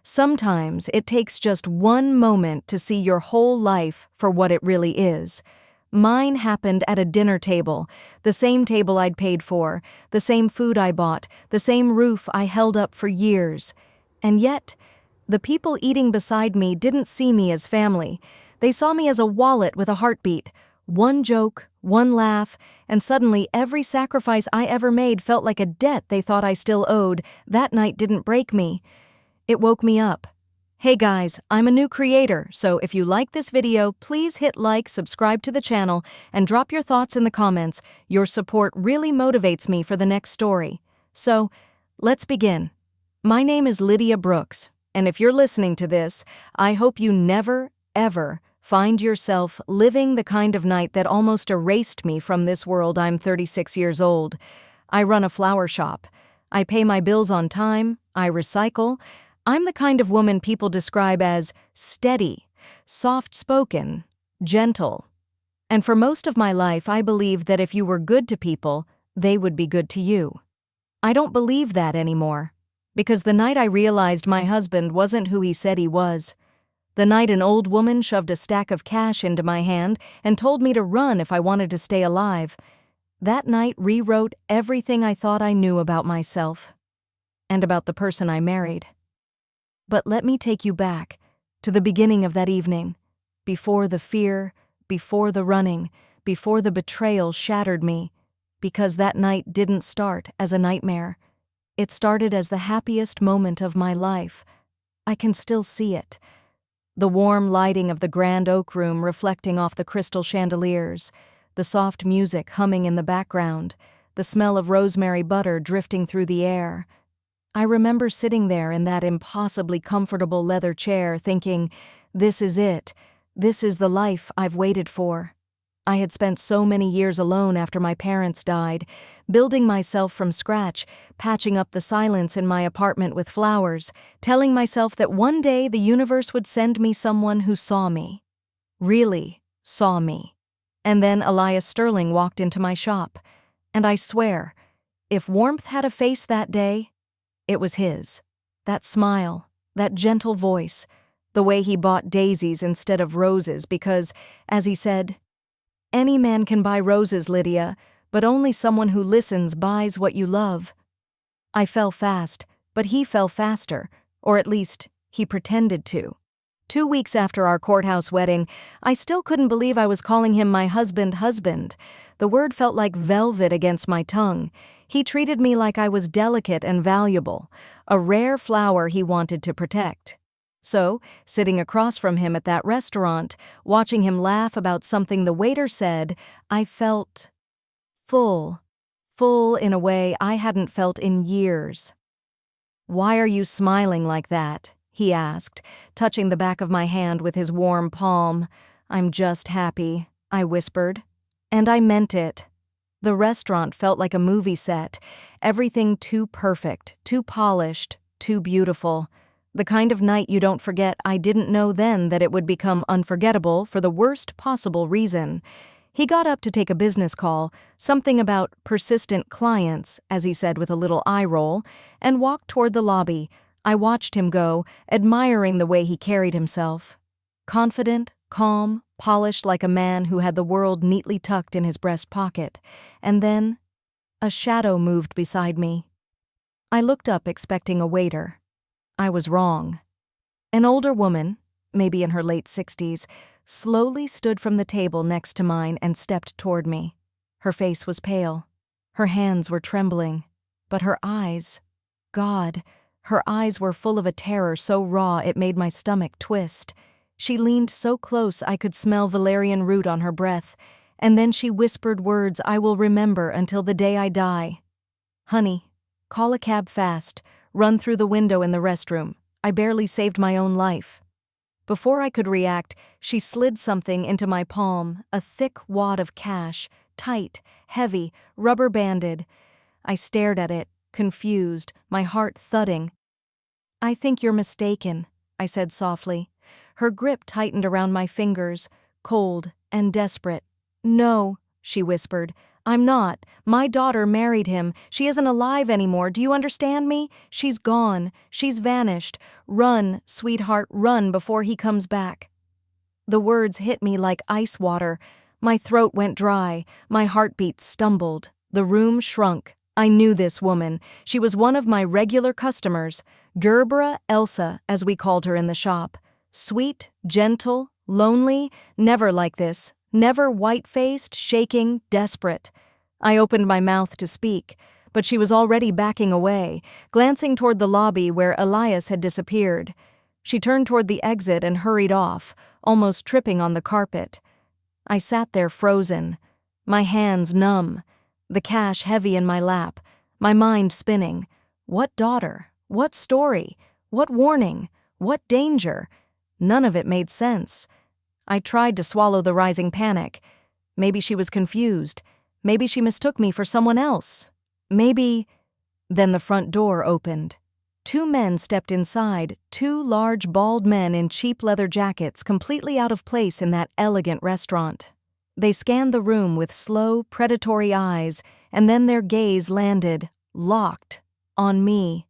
Sometimes it takes just one moment to see your whole life for what it really is. Mine happened at a dinner table, the same table I'd paid for, the same food I bought, the same roof I held up for years. And yet, the people eating beside me didn't see me as family. They saw me as a wallet with a heartbeat. One joke, one laugh, and suddenly every sacrifice I ever made felt like a debt they thought I still owed. That night didn't break me. It woke me up. Hey guys, I'm a new creator, so if you like this video, please hit like, subscribe to the channel, and drop your thoughts in the comments. Your support really motivates me for the next story. So, let's begin. My name is Lydia Brooks, and if you're listening to this, I hope you never, ever find yourself living the kind of night that almost erased me from this world. I'm 36 years old. I run a flower shop. I pay my bills on time. I recycle. I'm the kind of woman people describe as steady, soft-spoken, gentle. And for most of my life, I believed that if you were good to people, they would be good to you. I don't believe that anymore, because the night I realized my husband wasn't who he said he was, the night an old woman shoved a stack of cash into my hand and told me to run if I wanted to stay alive, that night rewrote everything I thought I knew about myself and about the person I married. But let me take you back to the beginning of that evening, before the fear, before the running, before the betrayal shattered me, because that night didn't start as a nightmare. It started as the happiest moment of my life. I can still see it. The warm lighting of the grand oak room reflecting off the crystal chandeliers, the soft music humming in the background, the smell of rosemary butter drifting through the air. I remember sitting there in that impossibly comfortable leather chair thinking, this is it. This is the life I've waited for. I had spent so many years alone after my parents died, building myself from scratch, patching up the silence in my apartment with flowers, telling myself that one day the universe would send me someone who saw me. Really saw me. And then Elias Sterling walked into my shop. And I swear, if warmth had a face that day, it was his. That smile, that gentle voice, the way he bought daisies instead of roses because, as he said, any man can buy roses, Lydia, but only someone who listens buys what you love. I fell fast, but he fell faster, or at least, he pretended to. 2 weeks after our courthouse wedding, I still couldn't believe I was calling him my husband. The word felt like velvet against my tongue. He treated me like I was delicate and valuable, a rare flower he wanted to protect. So, sitting across from him at that restaurant, watching him laugh about something the waiter said, I felt full in a way I hadn't felt in years. "Why are you smiling like that?" he asked, touching the back of my hand with his warm palm. "I'm just happy," I whispered. And I meant it. The restaurant felt like a movie set, everything too perfect, too polished, too beautiful. The kind of night you don't forget. I didn't know then that it would become unforgettable for the worst possible reason. He got up to take a business call, something about persistent clients, as he said with a little eye roll, and walked toward the lobby. I watched him go, admiring the way he carried himself. Confident, calm, polished like a man who had the world neatly tucked in his breast pocket. And then, a shadow moved beside me. I looked up expecting a waiter. I was wrong. An older woman, maybe in her late 60s, slowly stood from the table next to mine and stepped toward me. Her face was pale. Her hands were trembling. But her eyes, God, her eyes were full of a terror so raw it made my stomach twist. She leaned so close I could smell valerian root on her breath, and then she whispered words I will remember until the day I die. "Honey, call a cab fast. Run through the window in the restroom. I barely saved my own life." Before I could react, she slid something into my palm, a thick wad of cash, tight, heavy, rubber-banded. I stared at it, confused, my heart thudding. "I think you're mistaken," I said softly. Her grip tightened around my fingers, cold and desperate. "No," she whispered, I'm not. My daughter married him. She isn't alive anymore. Do you understand me? She's gone. She's vanished. Run, sweetheart, run before he comes back." The words hit me like ice water. My throat went dry. My heartbeat stumbled. The room shrunk. I knew this woman. She was one of my regular customers, Gerbera Elsa, as we called her in the shop. Sweet, gentle, lonely, never like this. Never white-faced, shaking, desperate. I opened my mouth to speak, but she was already backing away, glancing toward the lobby where Elias had disappeared. She turned toward the exit and hurried off, almost tripping on the carpet. I sat there frozen, my hands numb, the cash heavy in my lap, my mind spinning. What daughter? What story? What warning? What danger? None of it made sense. I tried to swallow the rising panic. Maybe she was confused. Maybe she mistook me for someone else. Maybe... Then the front door opened. 2 men stepped inside, 2 large, bald men in cheap leather jackets completely out of place in that elegant restaurant. They scanned the room with slow, predatory eyes, and then their gaze landed, locked, on me.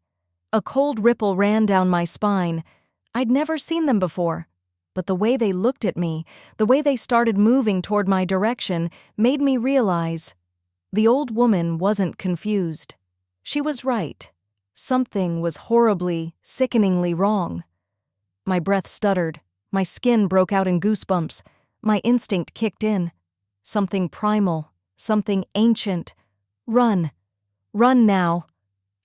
A cold ripple ran down my spine. I'd never seen them before, but the way they looked at me, the way they started moving toward my direction, made me realize the old woman wasn't confused. She was right. Something was horribly, sickeningly wrong. My breath stuttered. My skin broke out in goosebumps. My instinct kicked in. Something primal, something ancient. Run. Run now.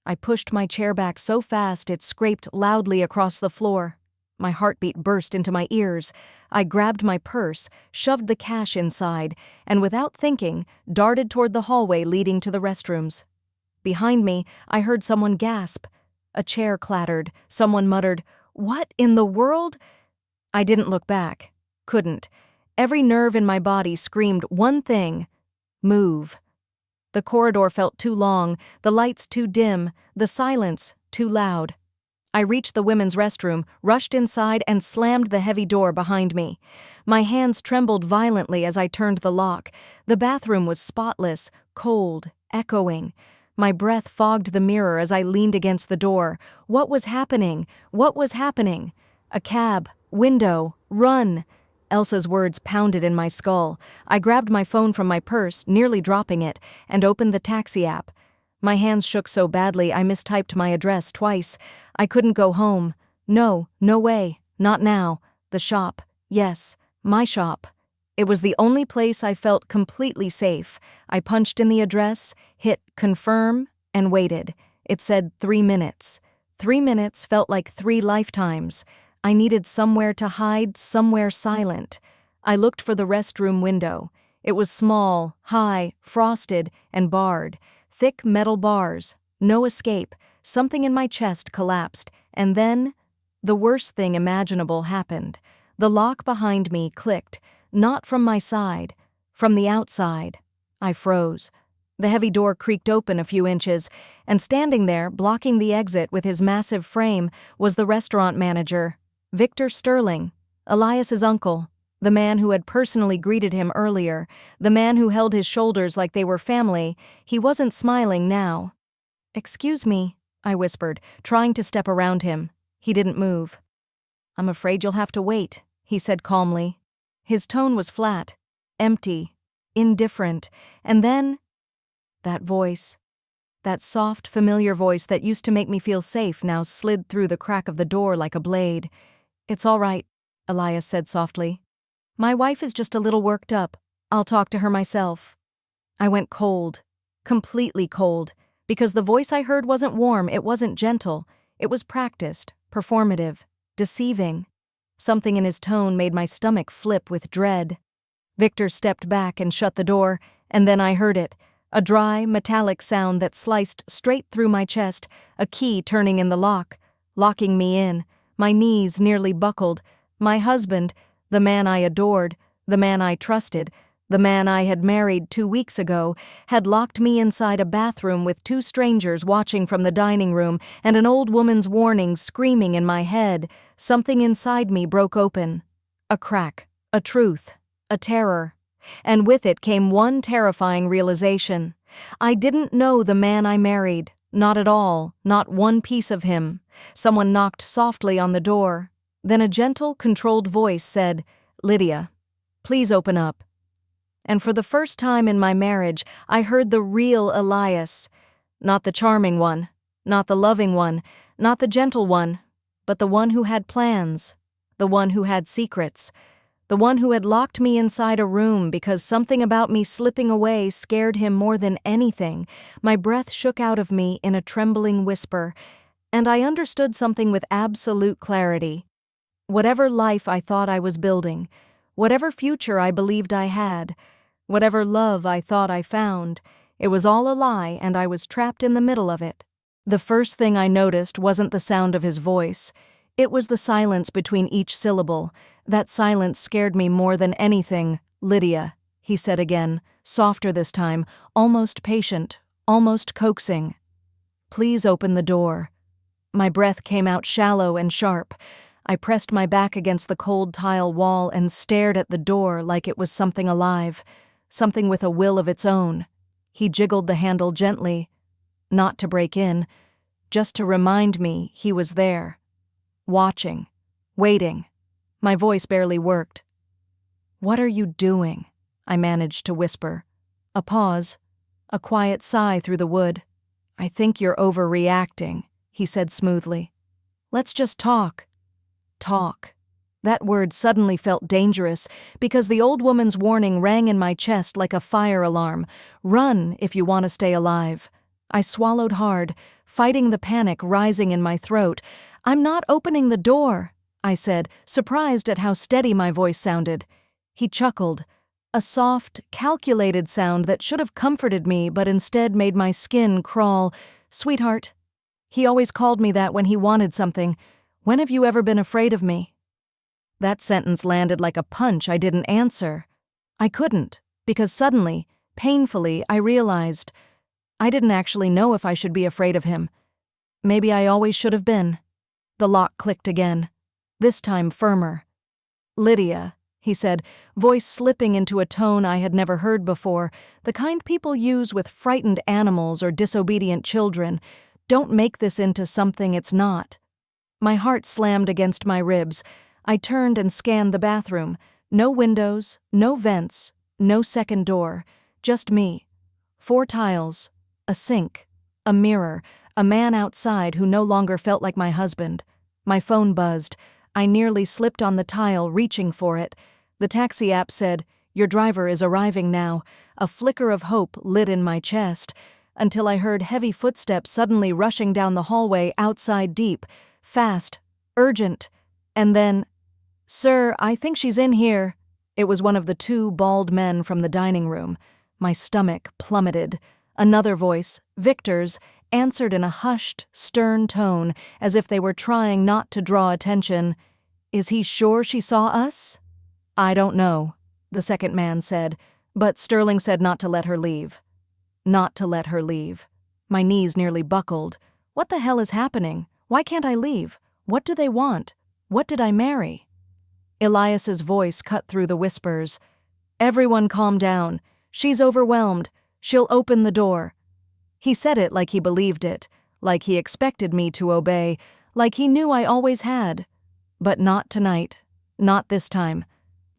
I pushed my chair back so fast it scraped loudly across the floor. My heartbeat burst into my ears. I grabbed my purse, shoved the cash inside, and without thinking, darted toward the hallway leading to the restrooms. Behind me, I heard someone gasp. A chair clattered. Someone muttered, "What in the world?" I didn't look back. Couldn't. Every nerve in my body screamed one thing: move. The corridor felt too long, the lights too dim, the silence too loud. I reached the women's restroom, rushed inside, and slammed the heavy door behind me. My hands trembled violently as I turned the lock. The bathroom was spotless, cold, echoing. My breath fogged the mirror as I leaned against the door. What was happening? What was happening? A cab, window, run. Elsa's words pounded in my skull. I grabbed my phone from my purse, nearly dropping it, and opened the taxi app. My hands shook so badly I mistyped my address twice. I couldn't go home. No, no way. Not now. The shop. Yes, my shop. It was the only place I felt completely safe. I punched in the address, hit confirm, and waited. It said 3 minutes. 3 minutes felt like 3 lifetimes. I needed somewhere to hide, somewhere silent. I looked for the restroom window. It was small, high, frosted, and barred. Thick metal bars. No escape. Something in my chest collapsed. And then, the worst thing imaginable happened. The lock behind me clicked. Not from my side, from the outside. I froze. The heavy door creaked open a few inches, and standing there, blocking the exit with his massive frame, was the restaurant manager, Victor Sterling, Elias's uncle, the man who had personally greeted him earlier, the man who held his shoulders like they were family. He wasn't smiling now. "Excuse me," I whispered, trying to step around him. He didn't move. "I'm afraid you'll have to wait," he said calmly. His tone was flat, empty, indifferent, and then, that voice, that soft, familiar voice that used to make me feel safe now slid through the crack of the door like a blade. "It's all right," Elias said softly. "My wife is just a little worked up. I'll talk to her myself." I went cold, completely cold, because the voice I heard wasn't warm, it wasn't gentle, it was practiced, performative, deceiving. Something in his tone made my stomach flip with dread. Victor stepped back and shut the door, and then I heard it, a dry, metallic sound that sliced straight through my chest, a key turning in the lock, locking me in. My knees nearly buckled. My husband, the man I adored, the man I trusted, the man I had married 2 weeks ago, had locked me inside a bathroom with 2 strangers watching from the dining room and an old woman's warning screaming in my head. Something inside me broke open. A crack, a truth, a terror. And with it came one terrifying realization. I didn't know the man I married. Not at all, not one piece of him. Someone knocked softly on the door. Then a gentle, controlled voice said, "Lydia, please open up." And for the first time in my marriage, I heard the real Elias. Not the charming one, not the loving one, not the gentle one, but the one who had plans, the one who had secrets, the one who had locked me inside a room because something about me slipping away scared him more than anything. My breath shook out of me in a trembling whisper, and I understood something with absolute clarity. Whatever life I thought I was building, whatever future I believed I had, whatever love I thought I found, it was all a lie and I was trapped in the middle of it. The first thing I noticed wasn't the sound of his voice. It was the silence between each syllable. That silence scared me more than anything. "Lydia," he said again, softer this time, almost patient, almost coaxing. "Please open the door." My breath came out shallow and sharp. I pressed my back against the cold tile wall and stared at the door like it was something alive, something with a will of its own. He jiggled the handle gently, not to break in, just to remind me he was there, watching, waiting. My voice barely worked. "What are you doing?" I managed to whisper. A pause, a quiet sigh through the wood. "I think you're overreacting," he said smoothly. "Let's just talk." Talk. That word suddenly felt dangerous because the old woman's warning rang in my chest like a fire alarm. Run if you want to stay alive. I swallowed hard, fighting the panic rising in my throat. "I'm not opening the door," I said, surprised at how steady my voice sounded. He chuckled, a soft, calculated sound that should have comforted me but instead made my skin crawl. "Sweetheart." He always called me that when he wanted something. "When have you ever been afraid of me?" That sentence landed like a punch. I didn't answer. I couldn't, because suddenly, painfully, I realized I didn't actually know if I should be afraid of him. Maybe I always should have been. The lock clicked again, this time firmer. "Lydia," he said, voice slipping into a tone I had never heard before, the kind people use with frightened animals or disobedient children. "Don't make this into something it's not." My heart slammed against my ribs. I turned and scanned the bathroom. No windows, no vents, no second door. Just me. 4 tiles, a sink, a mirror, a man outside who no longer felt like my husband. My phone buzzed. I nearly slipped on the tile, reaching for it. The taxi app said, "Your driver is arriving now." A flicker of hope lit in my chest, until I heard heavy footsteps suddenly rushing down the hallway outside deep, fast, urgent, and then, "Sir, I think she's in here." It was one of the 2 bald men from the dining room. My stomach plummeted. Another voice, Victor's, answered in a hushed, stern tone, as if they were trying not to draw attention. "Is he sure she saw us?" "I don't know," the second man said, but Sterling said not to let her leave. Not to let her leave. My knees nearly buckled. What the hell is happening? Why can't I leave? What do they want? What did I marry? Elias's voice cut through the whispers. "Everyone calm down. She's overwhelmed. She'll open the door." He said it like he believed it, like he expected me to obey, like he knew I always had. But not tonight. Not this time.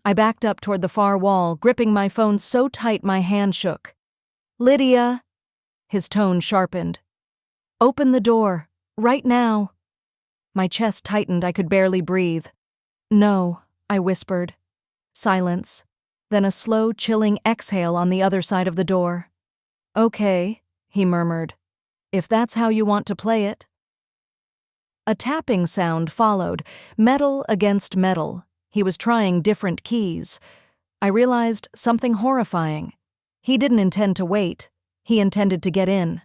I backed up toward the far wall, gripping my phone so tight my hand shook. "Lydia." His tone sharpened. "Open the door. Right now." My chest tightened. I could barely breathe. "No," I whispered. Silence. Then a slow, chilling exhale on the other side of the door. "Okay," he murmured. "If that's how you want to play it." A tapping sound followed, metal against metal. He was trying different keys. I realized something horrifying. He didn't intend to wait. He intended to get in.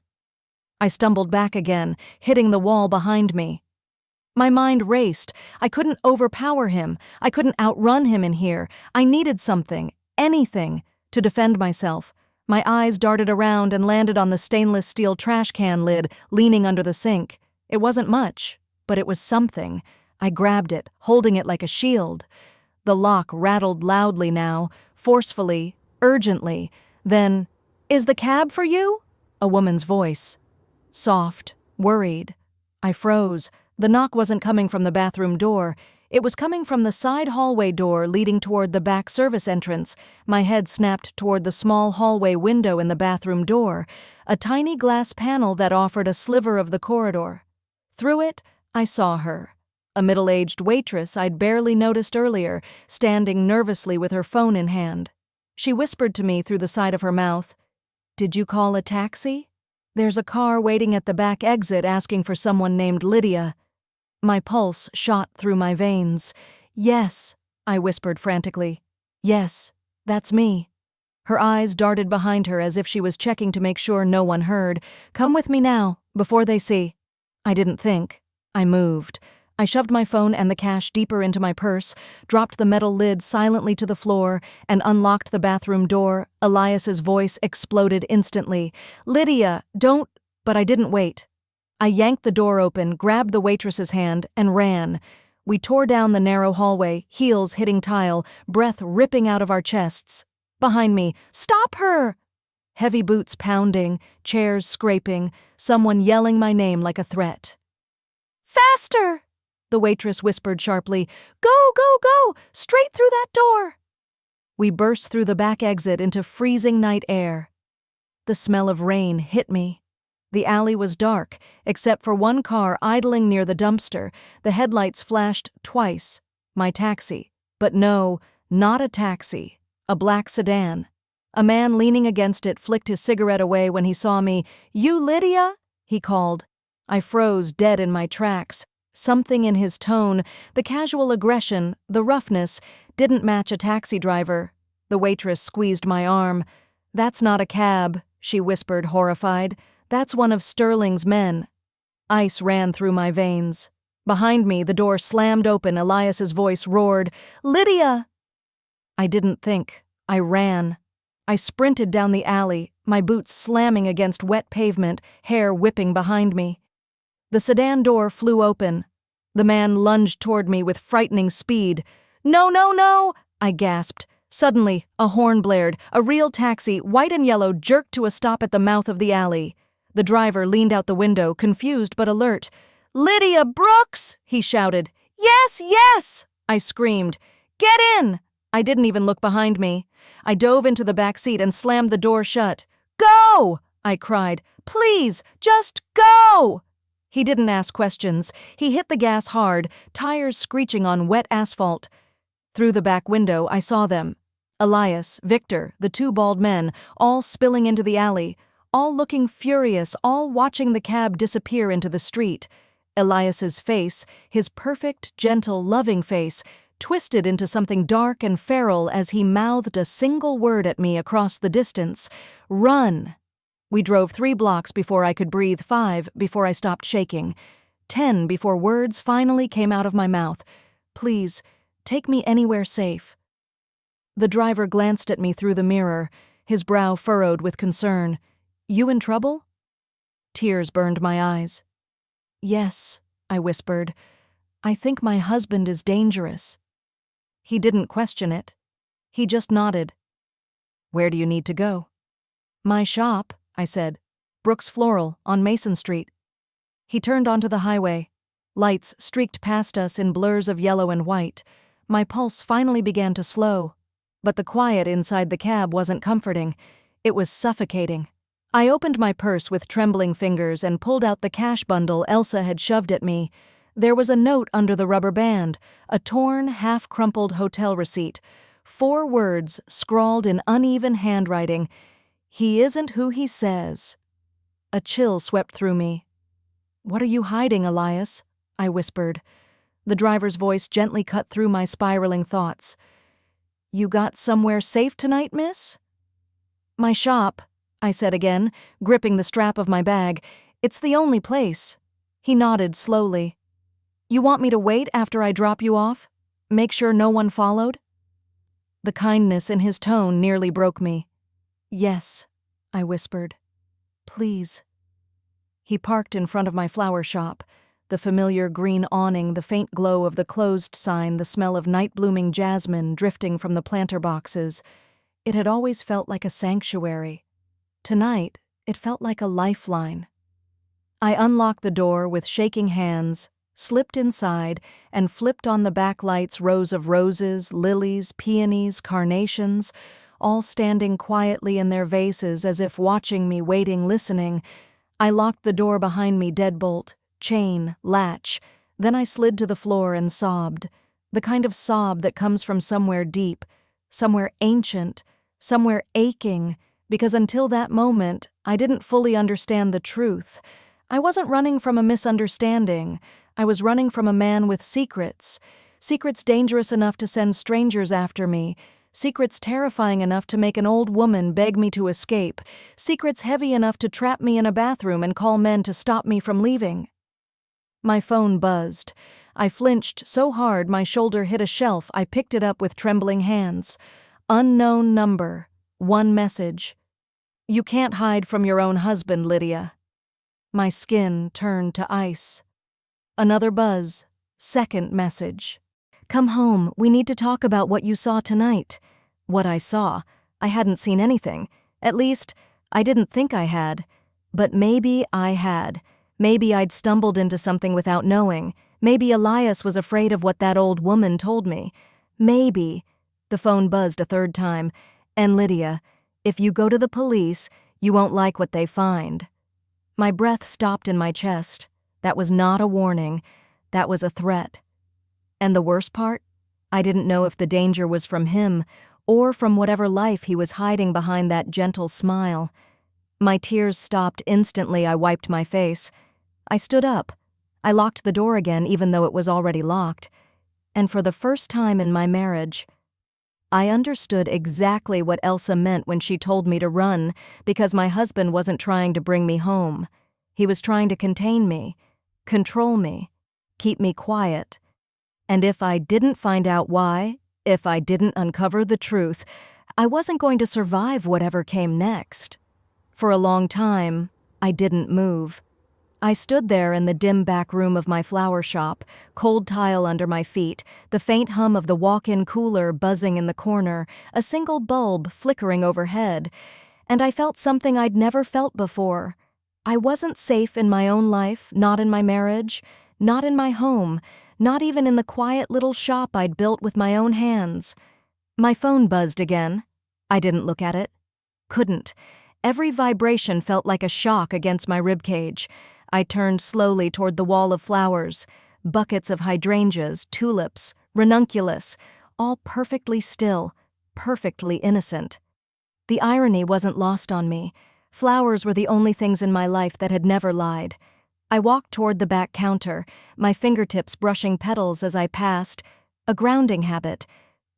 I stumbled back again, hitting the wall behind me. My mind raced. I couldn't overpower him. I couldn't outrun him in here. I needed something, anything, to defend myself. My eyes darted around and landed on the stainless steel trash can lid leaning under the sink. It wasn't much, but it was something. I grabbed it, holding it like a shield. The lock rattled loudly now, forcefully, urgently. Then, "Is the cab for you?" A woman's voice. Soft, worried. I froze. The knock wasn't coming from the bathroom door. It was coming from the side hallway door leading toward the back service entrance. My head snapped toward the small hallway window in the bathroom door, a tiny glass panel that offered a sliver of the corridor. Through it, I saw her, a middle-aged waitress I'd barely noticed earlier, standing nervously with her phone in hand. She whispered to me through the side of her mouth, "Did you call a taxi? There's a car waiting at the back exit asking for someone named Lydia." My pulse shot through my veins. "Yes," I whispered frantically. "Yes, that's me." Her eyes darted behind her as if she was checking to make sure no one heard. "Come with me now, before they see." I didn't think. I moved. I shoved my phone and the cash deeper into my purse, dropped the metal lid silently to the floor, and unlocked the bathroom door. Elias's voice exploded instantly. "Lydia, don't—" But I didn't wait. I yanked the door open, grabbed the waitress's hand, and ran. We tore down the narrow hallway, heels hitting tile, breath ripping out of our chests. Behind me, "Stop her!" Heavy boots pounding, chairs scraping, someone yelling my name like a threat. "Faster!" the waitress whispered sharply. "Go, go, go! Straight through that door!" We burst through the back exit into freezing night air. The smell of rain hit me. The alley was dark, except for one car idling near the dumpster. The headlights flashed twice. My taxi. But no, not a taxi. A black sedan. A man leaning against it flicked his cigarette away when he saw me. "You Lydia?" he called. I froze dead in my tracks. Something in his tone, the casual aggression, the roughness, didn't match a taxi driver. The waitress squeezed my arm. "That's not a cab," she whispered, horrified. "That's one of Sterling's men." Ice ran through my veins. Behind me, the door slammed open. Elias's voice roared, "Lydia!" I didn't think. I ran. I sprinted down the alley, my boots slamming against wet pavement, hair whipping behind me. The sedan door flew open. The man lunged toward me with frightening speed. "No, no, no!" I gasped. Suddenly, a horn blared. A real taxi, white and yellow, jerked to a stop at the mouth of the alley. The driver leaned out the window, confused but alert. "Lydia Brooks!" he shouted. "Yes, yes!" I screamed. "Get in!" I didn't even look behind me. I dove into the back seat and slammed the door shut. "Go!" I cried. "Please, just go!" He didn't ask questions. He hit the gas hard, tires screeching on wet asphalt. Through the back window, I saw them. Elias, Victor, the two bald men, all spilling into the alley, all looking furious, all watching the cab disappear into the street. Elias's face, his perfect, gentle, loving face, twisted into something dark and feral as he mouthed a single word at me across the distance. "Run!" We drove 3 blocks before I could breathe, 5 before I stopped shaking, 10 before words finally came out of my mouth. "Please, take me anywhere safe." The driver glanced at me through the mirror, his brow furrowed with concern. "You in trouble?" Tears burned my eyes. "Yes," I whispered. "I think my husband is dangerous." He didn't question it. He just nodded. "Where do you need to go?" "My shop," I said. "Brooks Floral, on Mason Street." He turned onto the highway. Lights streaked past us in blurs of yellow and white. My pulse finally began to slow. But the quiet inside the cab wasn't comforting. It was suffocating. I opened my purse with trembling fingers and pulled out the cash bundle Elsa had shoved at me. There was a note under the rubber band, a torn, half-crumpled hotel receipt. 4 words scrawled in uneven handwriting. "He isn't who he says." A chill swept through me. "What are you hiding, Elias?" I whispered. The driver's voice gently cut through my spiraling thoughts. "You got somewhere safe tonight, miss?" "My shop," I said again, gripping the strap of my bag. "It's the only place." He nodded slowly. "You want me to wait after I drop you off? Make sure no one followed?" The kindness in his tone nearly broke me. "Yes," I whispered. "Please." He parked in front of my flower shop. The familiar green awning, the faint glow of the closed sign, the smell of night-blooming jasmine drifting from the planter boxes. It had always felt like a sanctuary. Tonight, it felt like a lifeline. I unlocked the door with shaking hands, slipped inside, and flipped on the backlight's rows of roses, lilies, peonies, carnations, all standing quietly in their vases as if watching me, waiting, listening. I locked the door behind me, deadbolt, chain, latch. Then I slid to the floor and sobbed, the kind of sob that comes from somewhere deep, somewhere ancient, somewhere aching, because until that moment, I didn't fully understand the truth. I wasn't running from a misunderstanding. I was running from a man with secrets. Secrets dangerous enough to send strangers after me. Secrets terrifying enough to make an old woman beg me to escape. Secrets heavy enough to trap me in a bathroom and call men to stop me from leaving. My phone buzzed. I flinched so hard my shoulder hit a shelf. I picked it up with trembling hands. Unknown number. One message. "You can't hide from your own husband, Lydia." My skin turned to ice. Another buzz. Second message. "Come home. We need to talk about what you saw tonight." What I saw. I hadn't seen anything. At least, I didn't think I had. But maybe I had. Maybe I'd stumbled into something without knowing. Maybe Elias was afraid of what that old woman told me. Maybe. The phone buzzed a third time. "And Lydia, if you go to the police, you won't like what they find." My breath stopped in my chest. That was not a warning. That was a threat. And the worst part? I didn't know if the danger was from him or from whatever life he was hiding behind that gentle smile. My tears stopped instantly. I wiped my face. I stood up. I locked the door again even though it was already locked. And for the first time in my marriage, I understood exactly what Elsa meant when she told me to run because my husband wasn't trying to bring me home. He was trying to contain me, control me, keep me quiet. And if I didn't find out why, if I didn't uncover the truth, I wasn't going to survive whatever came next. For a long time, I didn't move. I stood there in the dim back room of my flower shop, cold tile under my feet, the faint hum of the walk-in cooler buzzing in the corner, a single bulb flickering overhead, and I felt something I'd never felt before. I wasn't safe in my own life, not in my marriage, not in my home, not even in the quiet little shop I'd built with my own hands. My phone buzzed again. I didn't look at it. Couldn't. Every vibration felt like a shock against my ribcage. I turned slowly toward the wall of flowers, buckets of hydrangeas, tulips, ranunculus, all perfectly still, perfectly innocent. The irony wasn't lost on me. Flowers were the only things in my life that had never lied. I walked toward the back counter, my fingertips brushing petals as I passed, a grounding habit,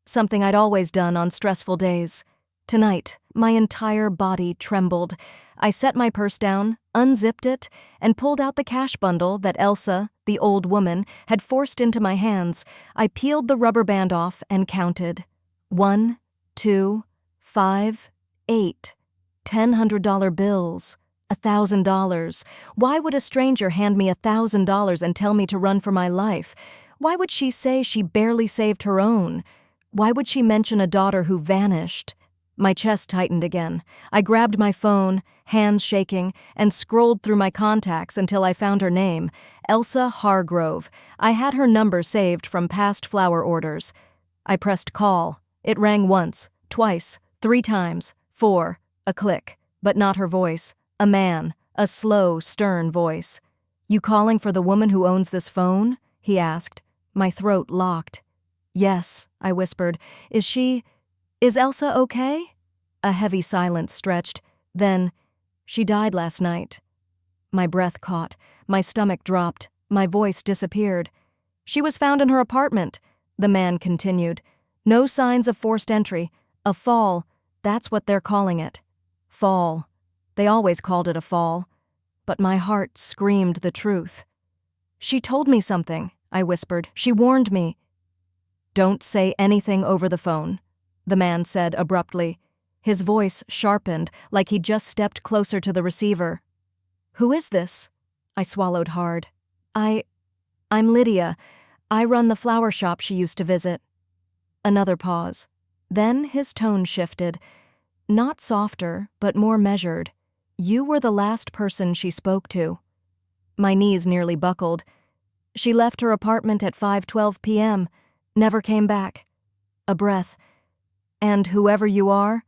something I'd always done on stressful days. Tonight, my entire body trembled. I set my purse down, unzipped it, and pulled out the cash bundle that Elsa, the old woman, had forced into my hands. I peeled the rubber band off and counted. 1, 2, 5, 8. $1,000 bills. $1,000. Why would a stranger hand me $1,000 and tell me to run for my life? Why would she say she barely saved her own? Why would she mention a daughter who vanished? My chest tightened again. I grabbed my phone, hands shaking, and scrolled through my contacts until I found her name, Elsa Hargrove. I had her number saved from past flower orders. I pressed call. It rang once, twice, 3 times, 4, a click, but not her voice. A man, a slow, stern voice. "You calling for the woman who owns this phone?" he asked. My throat locked. "Yes," I whispered. Is Elsa okay?" A heavy silence stretched. Then, "She died last night." My breath caught. My stomach dropped. My voice disappeared. "She was found in her apartment," the man continued. "No signs of forced entry. A fall. That's what they're calling it. Fall. They always called it a fall." But my heart screamed the truth. "She told me something," I whispered. "She warned me." "Don't say anything over the phone," the man said abruptly. His voice sharpened, like he'd just stepped closer to the receiver. "Who is this?" I swallowed hard. I'm Lydia. I run the flower shop she used to visit." Another pause. Then his tone shifted. Not softer, but more measured. You were the last person she spoke to. My knees nearly buckled. She left her apartment at 5:12 p.m., never came back. A breath. And whoever you are,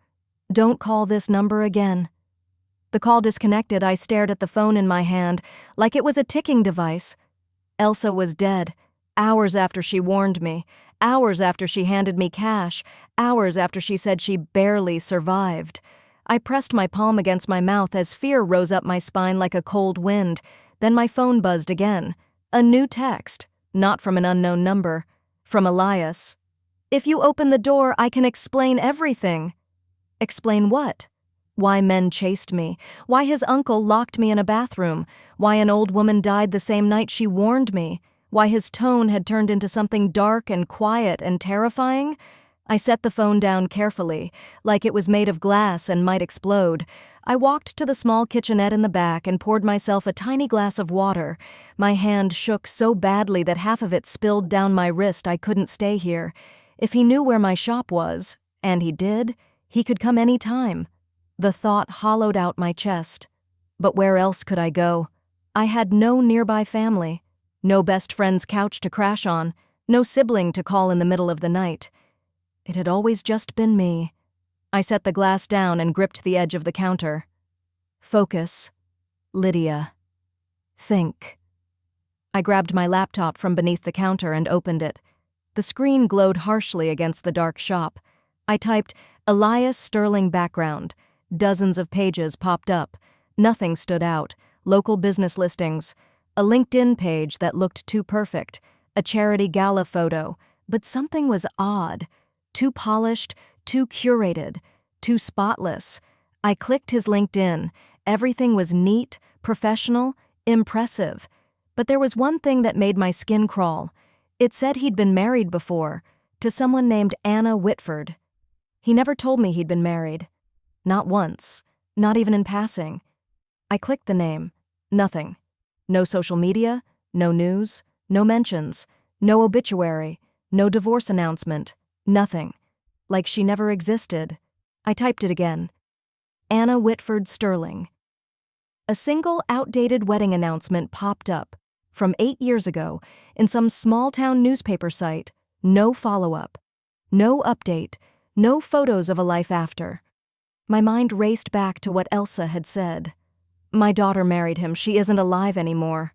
don't call this number again. The call disconnected, I stared at the phone in my hand like it was a ticking device. Elsa was dead, hours after she warned me, hours after she handed me cash, hours after she said she barely survived. I pressed my palm against my mouth as fear rose up my spine like a cold wind. Then my phone buzzed again. A new text, not from an unknown number, from Elias. If you open the door, I can explain everything. Explain what? Why men chased me, why his uncle locked me in a bathroom, why an old woman died the same night she warned me, why his tone had turned into something dark and quiet and terrifying. I set the phone down carefully, like it was made of glass and might explode. I walked to the small kitchenette in the back and poured myself a tiny glass of water. My hand shook so badly that half of it spilled down my wrist. I couldn't stay here. If he knew where my shop was, and he did, he could come any time. The thought hollowed out my chest. But where else could I go? I had no nearby family, no best friend's couch to crash on, no sibling to call in the middle of the night. It had always just been me. I set the glass down and gripped the edge of the counter. Focus. Lydia. Think. I grabbed my laptop from beneath the counter and opened it. The screen glowed harshly against the dark shop. I typed, Elias Sterling background. Dozens of pages popped up. Nothing stood out. Local business listings. A LinkedIn page that looked too perfect. A charity gala photo. But something was odd. Too polished, too curated, too spotless. I clicked his LinkedIn. Everything was neat, professional, impressive. But there was one thing that made my skin crawl. It said he'd been married before, to someone named Anna Whitford. He never told me he'd been married. Not once, not even in passing. I clicked the name. Nothing. No social media, no news, no mentions, no obituary, no divorce announcement, nothing. Like she never existed. I typed it again. Anna Whitford Sterling. A single outdated wedding announcement popped up, from 8 years ago, in some small-town newspaper site. No follow-up. No update. No photos of a life after. My mind raced back to what Elsa had said. My daughter married him. She isn't alive anymore.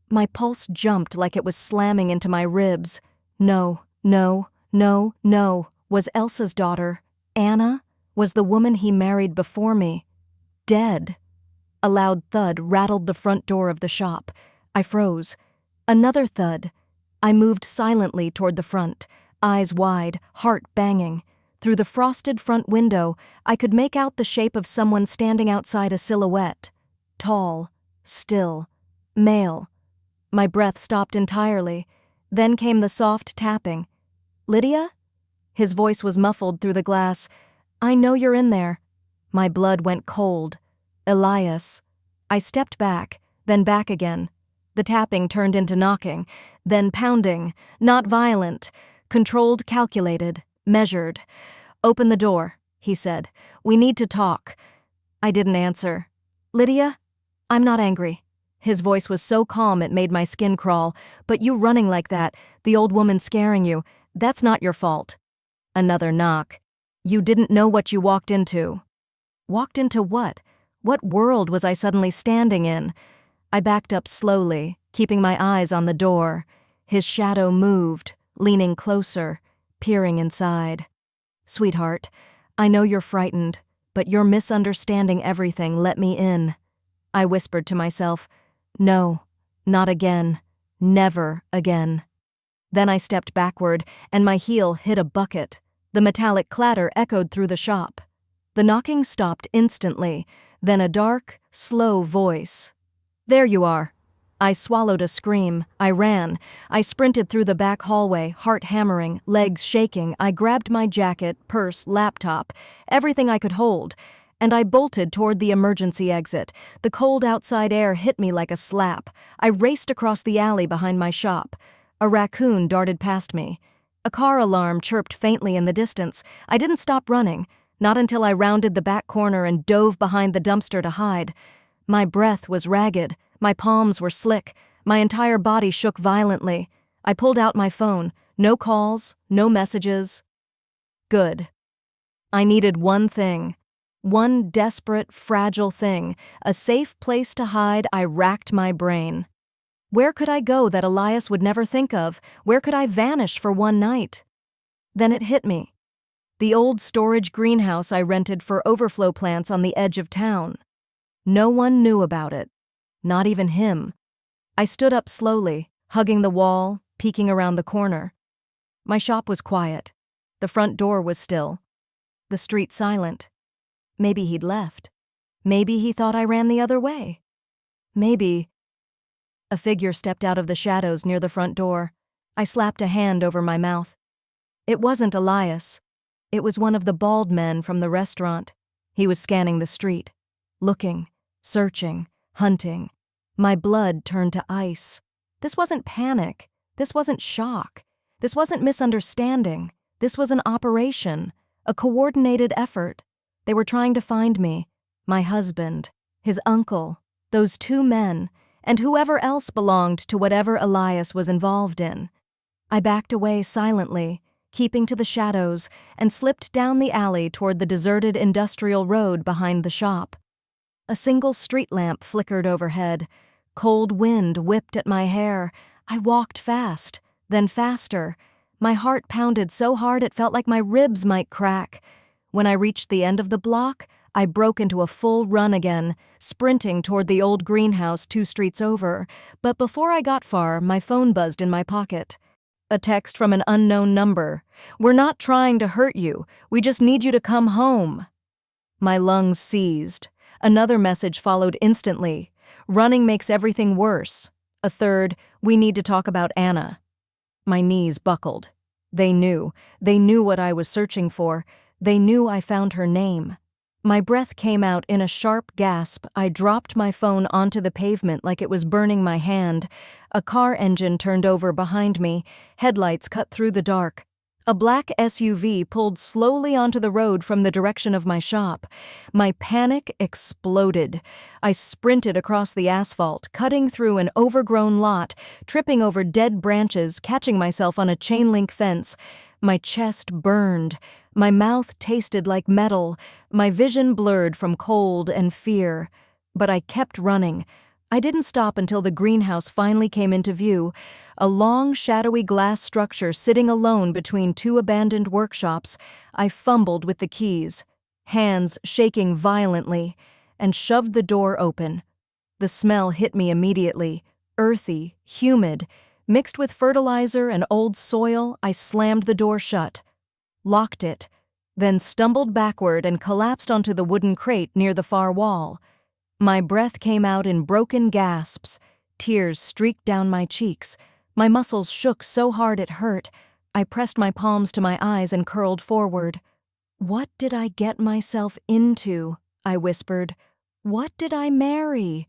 My pulse jumped like it was slamming into my ribs. No, no, no, no. Was Elsa's daughter, Anna, was the woman he married before me, dead. A loud thud rattled the front door of the shop. I froze. Another thud. I moved silently toward the front, eyes wide, heart banging. Through the frosted front window, I could make out the shape of someone standing outside a silhouette. Tall, still, male. My breath stopped entirely. Then came the soft tapping. Lydia? His voice was muffled through the glass. I know you're in there. My blood went cold. Elias. I stepped back, then back again. The tapping turned into knocking, then pounding, not violent, controlled, calculated, measured. Open the door, he said. We need to talk. I didn't answer. Lydia? I'm not angry. His voice was so calm it made my skin crawl. But you running like that, the old woman scaring you, that's not your fault. Another knock. You didn't know what you walked into. Walked into what? What world was I suddenly standing in? I backed up slowly, keeping my eyes on the door. His shadow moved, leaning closer, peering inside. Sweetheart, I know you're frightened, but you're misunderstanding everything. Let me in. I whispered to myself, no, not again, never again. Then I stepped backward, and my heel hit a bucket. The metallic clatter echoed through the shop. The knocking stopped instantly, then a dark, slow voice. There you are. I swallowed a scream. I ran. I sprinted through the back hallway, heart hammering, legs shaking. I grabbed my jacket, purse, laptop, everything I could hold, and I bolted toward the emergency exit. The cold outside air hit me like a slap. I raced across the alley behind my shop. A raccoon darted past me. A car alarm chirped faintly in the distance. I didn't stop running. Not until I rounded the back corner and dove behind the dumpster to hide. My breath was ragged, my palms were slick, my entire body shook violently. I pulled out my phone. No calls, no messages. Good. I needed one thing. One desperate, fragile thing. A safe place to hide. I racked my brain. Where could I go that Elias would never think of? Where could I vanish for one night? Then it hit me. The old storage greenhouse I rented for overflow plants on the edge of town. No one knew about it. Not even him. I stood up slowly, hugging the wall, peeking around the corner. My shop was quiet. The front door was still. The street silent. Maybe he'd left. Maybe he thought I ran the other way. Maybe. A figure stepped out of the shadows near the front door. I slapped a hand over my mouth. It wasn't Elias. It was one of the bald men from the restaurant. He was scanning the street. Looking, searching, hunting. My blood turned to ice. This wasn't panic. This wasn't shock. This wasn't misunderstanding. This was an operation, a coordinated effort. They were trying to find me, my husband, his uncle, those two men, and whoever else belonged to whatever Elias was involved in. I backed away silently, keeping to the shadows, and slipped down the alley toward the deserted industrial road behind the shop. A single street lamp flickered overhead. Cold wind whipped at my hair. I walked fast, then faster. My heart pounded so hard it felt like my ribs might crack. When I reached the end of the block, I broke into a full run again, sprinting toward the old greenhouse 2 streets over. But before I got far, my phone buzzed in my pocket. A text from an unknown number. "We're not trying to hurt you. We just need you to come home." My lungs seized. Another message followed instantly. "Running makes everything worse." A third, "We need to talk about Anna." My knees buckled. They knew what I was searching for. They knew I found her name. My breath came out in a sharp gasp. I dropped my phone onto the pavement like it was burning my hand. A car engine turned over behind me. Headlights cut through the dark. A black SUV pulled slowly onto the road from the direction of my shop. My panic exploded. I sprinted across the asphalt, cutting through an overgrown lot, tripping over dead branches, catching myself on a chain-link fence. My chest burned. My mouth tasted like metal. My vision blurred from cold and fear. But I kept running. I didn't stop until the greenhouse finally came into view, a long, shadowy glass structure sitting alone between 2 abandoned workshops. I fumbled with the keys, hands shaking violently, and shoved the door open. The smell hit me immediately, earthy, humid. Mixed with fertilizer and old soil, I slammed the door shut, locked it, then stumbled backward and collapsed onto the wooden crate near the far wall. My breath came out in broken gasps. Tears streaked down my cheeks. My muscles shook so hard it hurt. I pressed my palms to my eyes and curled forward. "What did I get myself into?" I whispered. "What did I marry?"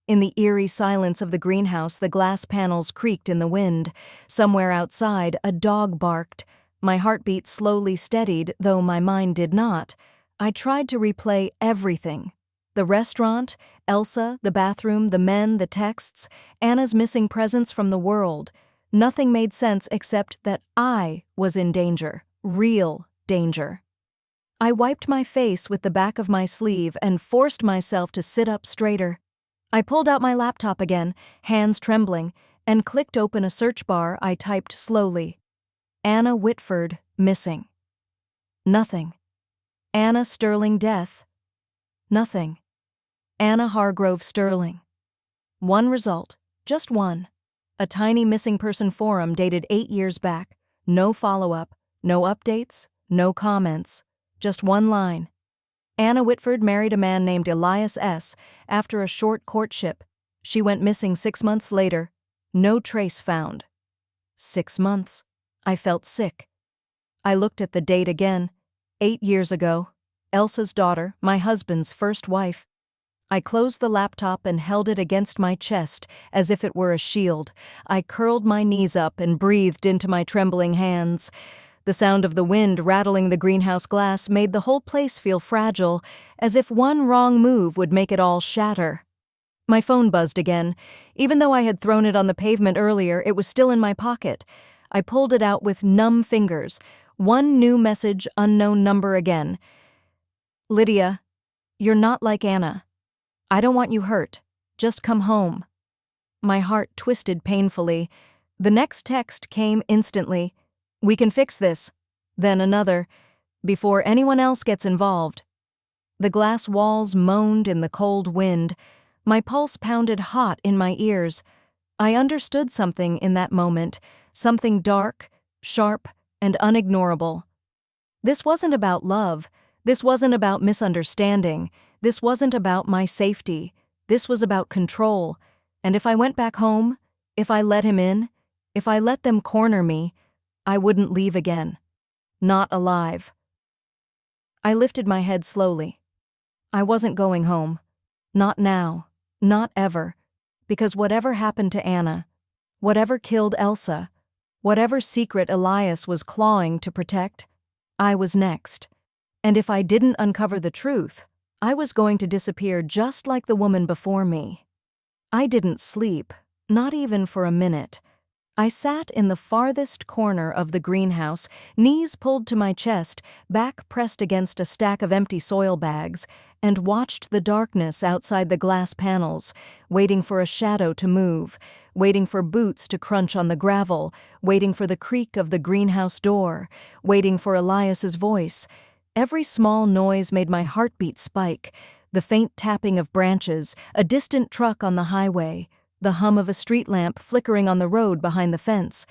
In the eerie silence of the greenhouse, the glass panels creaked in the wind. Somewhere outside, a dog barked. My heartbeat slowly steadied, though my mind did not. I tried to replay everything. The restaurant, Elsa, the bathroom, the men, the texts, Anna's missing presence from the world. Nothing made sense except that I was in danger, real danger. I wiped my face with the back of my sleeve and forced myself to sit up straighter. I pulled out my laptop again, hands trembling, and clicked open a search bar. I typed slowly. Anna Whitford, missing. Nothing. Anna Sterling death. Nothing. Anna Hargrove Sterling. One result, just one. A tiny missing person forum dated 8 years back. No follow-up, no updates, no comments. Just one line. Anna Whitford married a man named Elias S. after a short courtship. She went missing 6 months later. No trace found. 6 months. I felt sick. I looked at the date again. 8 years ago. Elsa's daughter, my husband's first wife. I closed the laptop and held it against my chest as if it were a shield. I curled my knees up and breathed into my trembling hands. The sound of the wind rattling the greenhouse glass made the whole place feel fragile, as if one wrong move would make it all shatter. My phone buzzed again. Even though I had thrown it on the pavement earlier, it was still in my pocket. I pulled it out with numb fingers. One new message, unknown number again. Lydia, you're not like Anna. I don't want you hurt. Just come home. My heart twisted painfully. The next text came instantly. We can fix this. Then another. Before anyone else gets involved. The glass walls moaned in the cold wind. My pulse pounded hot in my ears. I understood something in that moment, something dark, sharp, and unignorable. This wasn't about love. This wasn't about misunderstanding. This wasn't about my safety. This was about control. And if I went back home, if I let him in, if I let them corner me, I wouldn't leave again. Not alive. I lifted my head slowly. I wasn't going home. Not now. Not ever. Because whatever happened to Anna, whatever killed Elsa, whatever secret Elias was clawing to protect, I was next. And if I didn't uncover the truth, I was going to disappear just like the woman before me. I didn't sleep, not even for a minute. I sat in the farthest corner of the greenhouse, knees pulled to my chest, back pressed against a stack of empty soil bags, and watched the darkness outside the glass panels, waiting for a shadow to move, waiting for boots to crunch on the gravel, waiting for the creak of the greenhouse door, waiting for Elias's voice. Every small noise made my heartbeat spike, the faint tapping of branches, a distant truck on the highway, the hum of a street lamp flickering on the road behind the fence.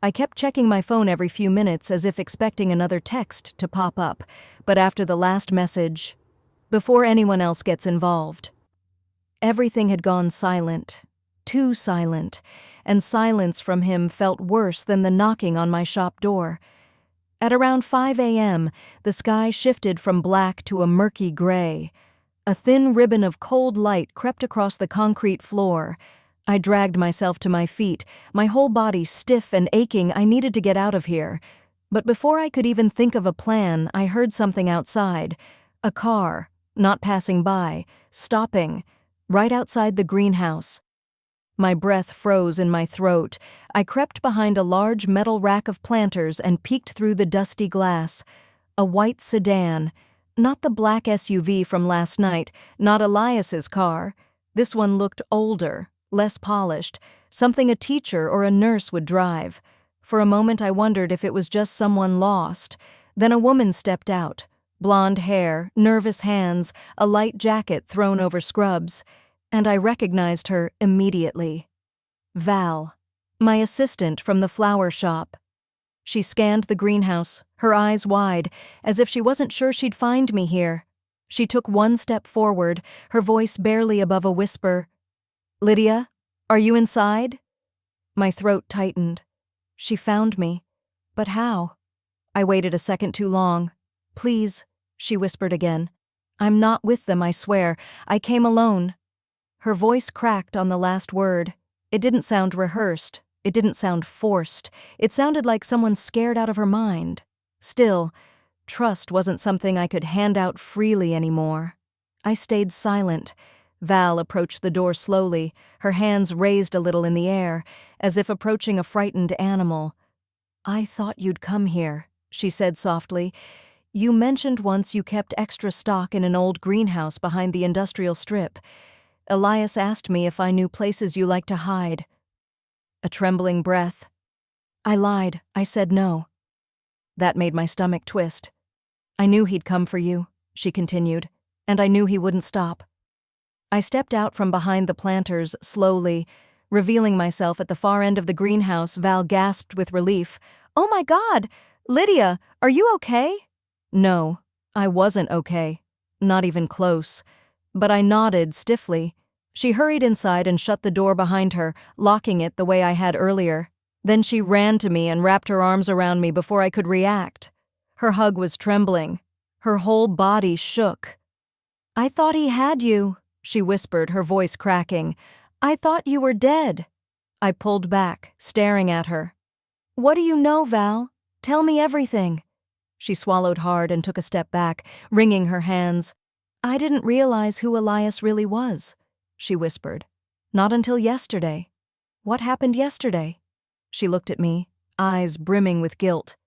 I kept checking my phone every few minutes as if expecting another text to pop up, but after the last message, before anyone else gets involved. Everything had gone silent, too silent, and silence from him felt worse than the knocking on my shop door. At around 5 a.m., the sky shifted from black to a murky gray. A thin ribbon of cold light crept across the concrete floor. I dragged myself to my feet, my whole body stiff and aching. I needed to get out of here. But before I could even think of a plan, I heard something outside. A car, not passing by, stopping, right outside the greenhouse. My breath froze in my throat. I crept behind a large metal rack of planters and peeked through the dusty glass. A white sedan. Not the black SUV from last night, not Elias's car. This one looked older, less polished, something a teacher or a nurse would drive. For a moment I wondered if it was just someone lost. Then a woman stepped out. Blonde hair, nervous hands, a light jacket thrown over scrubs. And I recognized her immediately. Val, my assistant from the flower shop. She scanned the greenhouse, her eyes wide, as if she wasn't sure she'd find me here. She took one step forward, her voice barely above a whisper. Lydia, are you inside? My throat tightened. She found me. But how? I waited a second too long. Please, she whispered again. I'm not with them, I swear. I came alone. Her voice cracked on the last word. It didn't sound rehearsed. It didn't sound forced. It sounded like someone scared out of her mind. Still, trust wasn't something I could hand out freely anymore. I stayed silent. Val approached the door slowly, her hands raised a little in the air, as if approaching a frightened animal. I thought you'd come here, she said softly. You mentioned once you kept extra stock in an old greenhouse behind the industrial strip. Elias asked me if I knew places you like to hide. A trembling breath. I lied. I said no. That made my stomach twist. I knew he'd come for you, she continued, and I knew he wouldn't stop. I stepped out from behind the planters slowly. Revealing myself at the far end of the greenhouse, Val gasped with relief. Oh my God! Lydia, are you okay? No, I wasn't okay. Not even close. But I nodded stiffly. She hurried inside and shut the door behind her, locking it the way I had earlier. Then she ran to me and wrapped her arms around me before I could react. Her hug was trembling. Her whole body shook. I thought he had you, she whispered, her voice cracking. I thought you were dead. I pulled back, staring at her. What do you know, Val? Tell me everything." She swallowed hard and took a step back, wringing her hands. "I didn't realize who Elias really was," she whispered. "Not until yesterday." "What happened yesterday?" She looked at me, eyes brimming with guilt.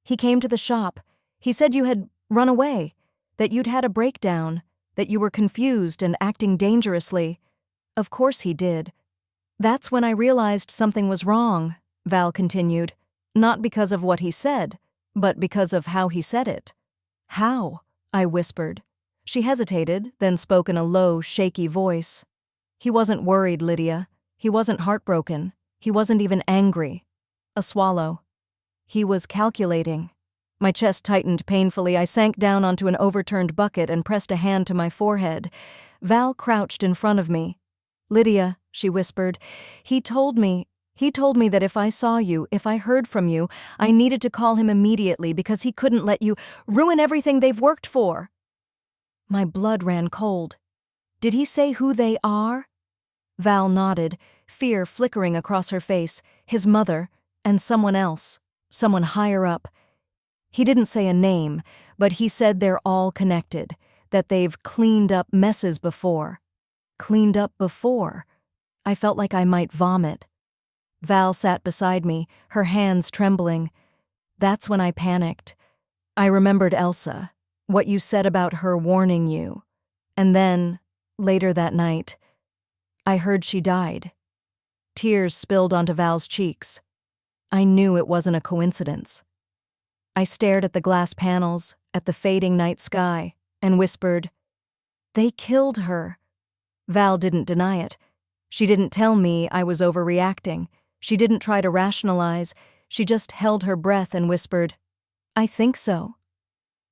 "He came to the shop. He said you had run away, that you'd had a breakdown, that you were confused and acting dangerously. Of course he did. That's when I realized something was wrong," Val continued, "not because of what he said, but because of how he said it." "How?" I whispered. She hesitated, then spoke in a low, shaky voice. "He wasn't worried, Lydia. He wasn't heartbroken. He wasn't even angry." A swallow. "He was calculating." My chest tightened painfully. I sank down onto an overturned bucket and pressed a hand to my forehead. Val crouched in front of me. "Lydia," she whispered, He told me that if I saw you, if I heard from you, I needed to call him immediately because he couldn't let you ruin everything they've worked for." My blood ran cold. "Did he say who they are?" Val nodded, fear flickering across her face. "His mother, and someone else, someone higher up. He didn't say a name, but he said they're all connected, that they've cleaned up messes before." Cleaned up before? I felt like I might vomit. Val sat beside me, her hands trembling. That's when I panicked. I remembered Elsa, what you said about her warning you. And then, later that night, I heard she died. Tears spilled onto Val's cheeks. I knew it wasn't a coincidence. I stared at the glass panels, at the fading night sky, and whispered, "They killed her." Val didn't deny it. She didn't tell me I was overreacting. She didn't try to rationalize. She just held her breath and whispered, "I think so."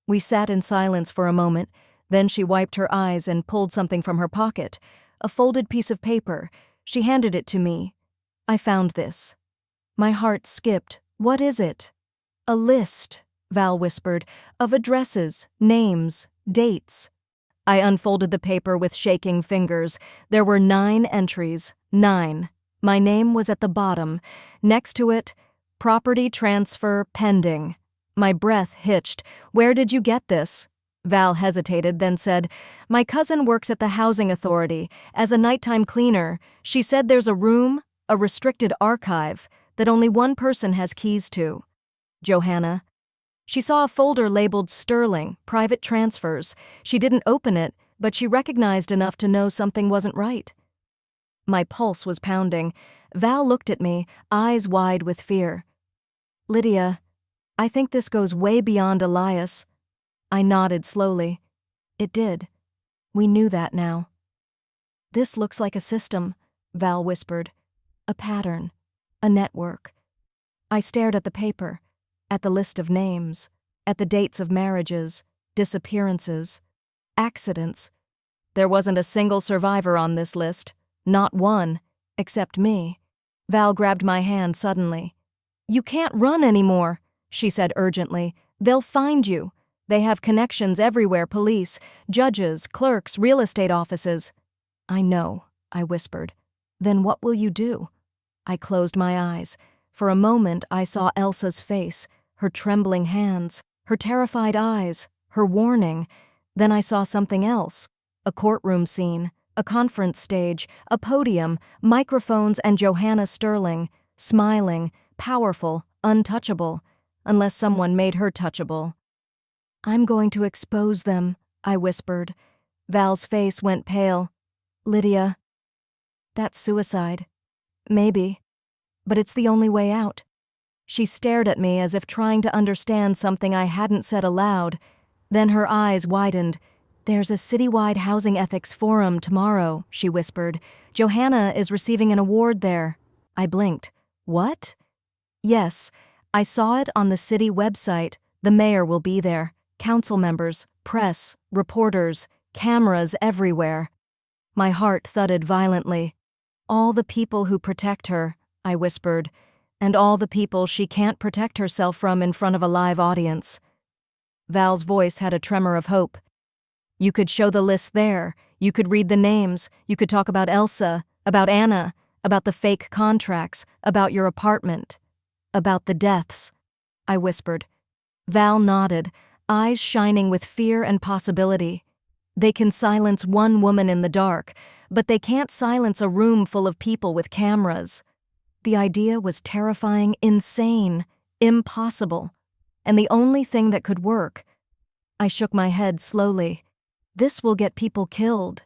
We sat in silence for a moment, then she wiped her eyes and pulled something from her pocket, a folded piece of paper. She handed it to me. "I found this." My heart skipped. "What is it?" "A list," Val whispered, "of addresses, names, dates." I unfolded the paper with shaking fingers. There were 9 entries. 9. My name was at the bottom. Next to it, "Property transfer pending." My breath hitched. "Where did you get this?" Val hesitated, then said, "My cousin works at the housing authority as a nighttime cleaner. She said there's a room, a restricted archive, that only one person has keys to." Johanna. She saw a folder labeled Sterling, private transfers. She didn't open it, but she recognized enough to know something wasn't right. My pulse was pounding. Val looked at me, eyes wide with fear. "Lydia, I think this goes way beyond Elias." I nodded slowly. It did. We knew that now. "This looks like a system," Val whispered. "A pattern. A network." I stared at the paper, at the list of names, at the dates of marriages, disappearances, accidents. There wasn't a single survivor on this list, not one, except me. Val grabbed my hand suddenly. "You can't run anymore," she said urgently. "They'll find you. They have connections everywhere, police, judges, clerks, real estate offices." "I know," I whispered. "Then what will you do?" I closed my eyes. For a moment I saw Elsa's face, her trembling hands, her terrified eyes, her warning. Then I saw something else. A courtroom scene, a conference stage, a podium, microphones, and Johanna Sterling, smiling, powerful, untouchable, unless someone made her touchable. "I'm going to expose them," I whispered. Val's face went pale. "Lydia, that's suicide. Maybe. But it's the only way out." She stared at me as if trying to understand something I hadn't said aloud. Then her eyes widened. "There's a citywide housing ethics forum tomorrow," she whispered. "Johanna is receiving an award there." I blinked. "What?" "Yes, I saw it on the city website. The mayor will be there. Council members, press, reporters, cameras everywhere." My heart thudded violently. "All the people who protect her," I whispered, "and all the people she can't protect herself from in front of a live audience." Val's voice had a tremor of hope. "You could show the list there. You could read the names. You could talk about Elsa, about Anna, about the fake contracts, about your apartment, about the deaths." I whispered. Val nodded, eyes shining with fear and possibility. They can silence one woman in the dark, but they can't silence a room full of people with cameras. The idea was terrifying, insane, impossible, and the only thing that could work. I shook my head slowly. This will get people killed.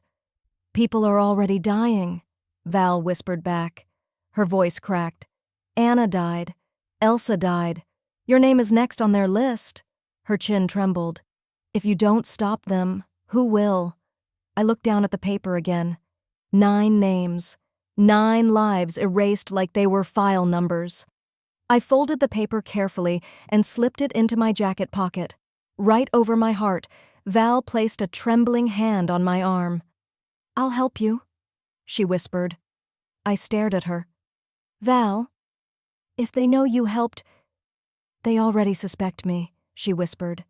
People are already dying, Val whispered back. Her voice cracked. Anna died. Elsa died. Your name is next on their list. Her chin trembled. If you don't stop them, who will? I looked down at the paper again. 9 names. 9 lives erased like they were file numbers. I folded the paper carefully and slipped it into my jacket pocket. Right over my heart, Val placed a trembling hand on my arm. I'll help you, she whispered. I stared at her. Val, if they know you helped... They already suspect me, she whispered.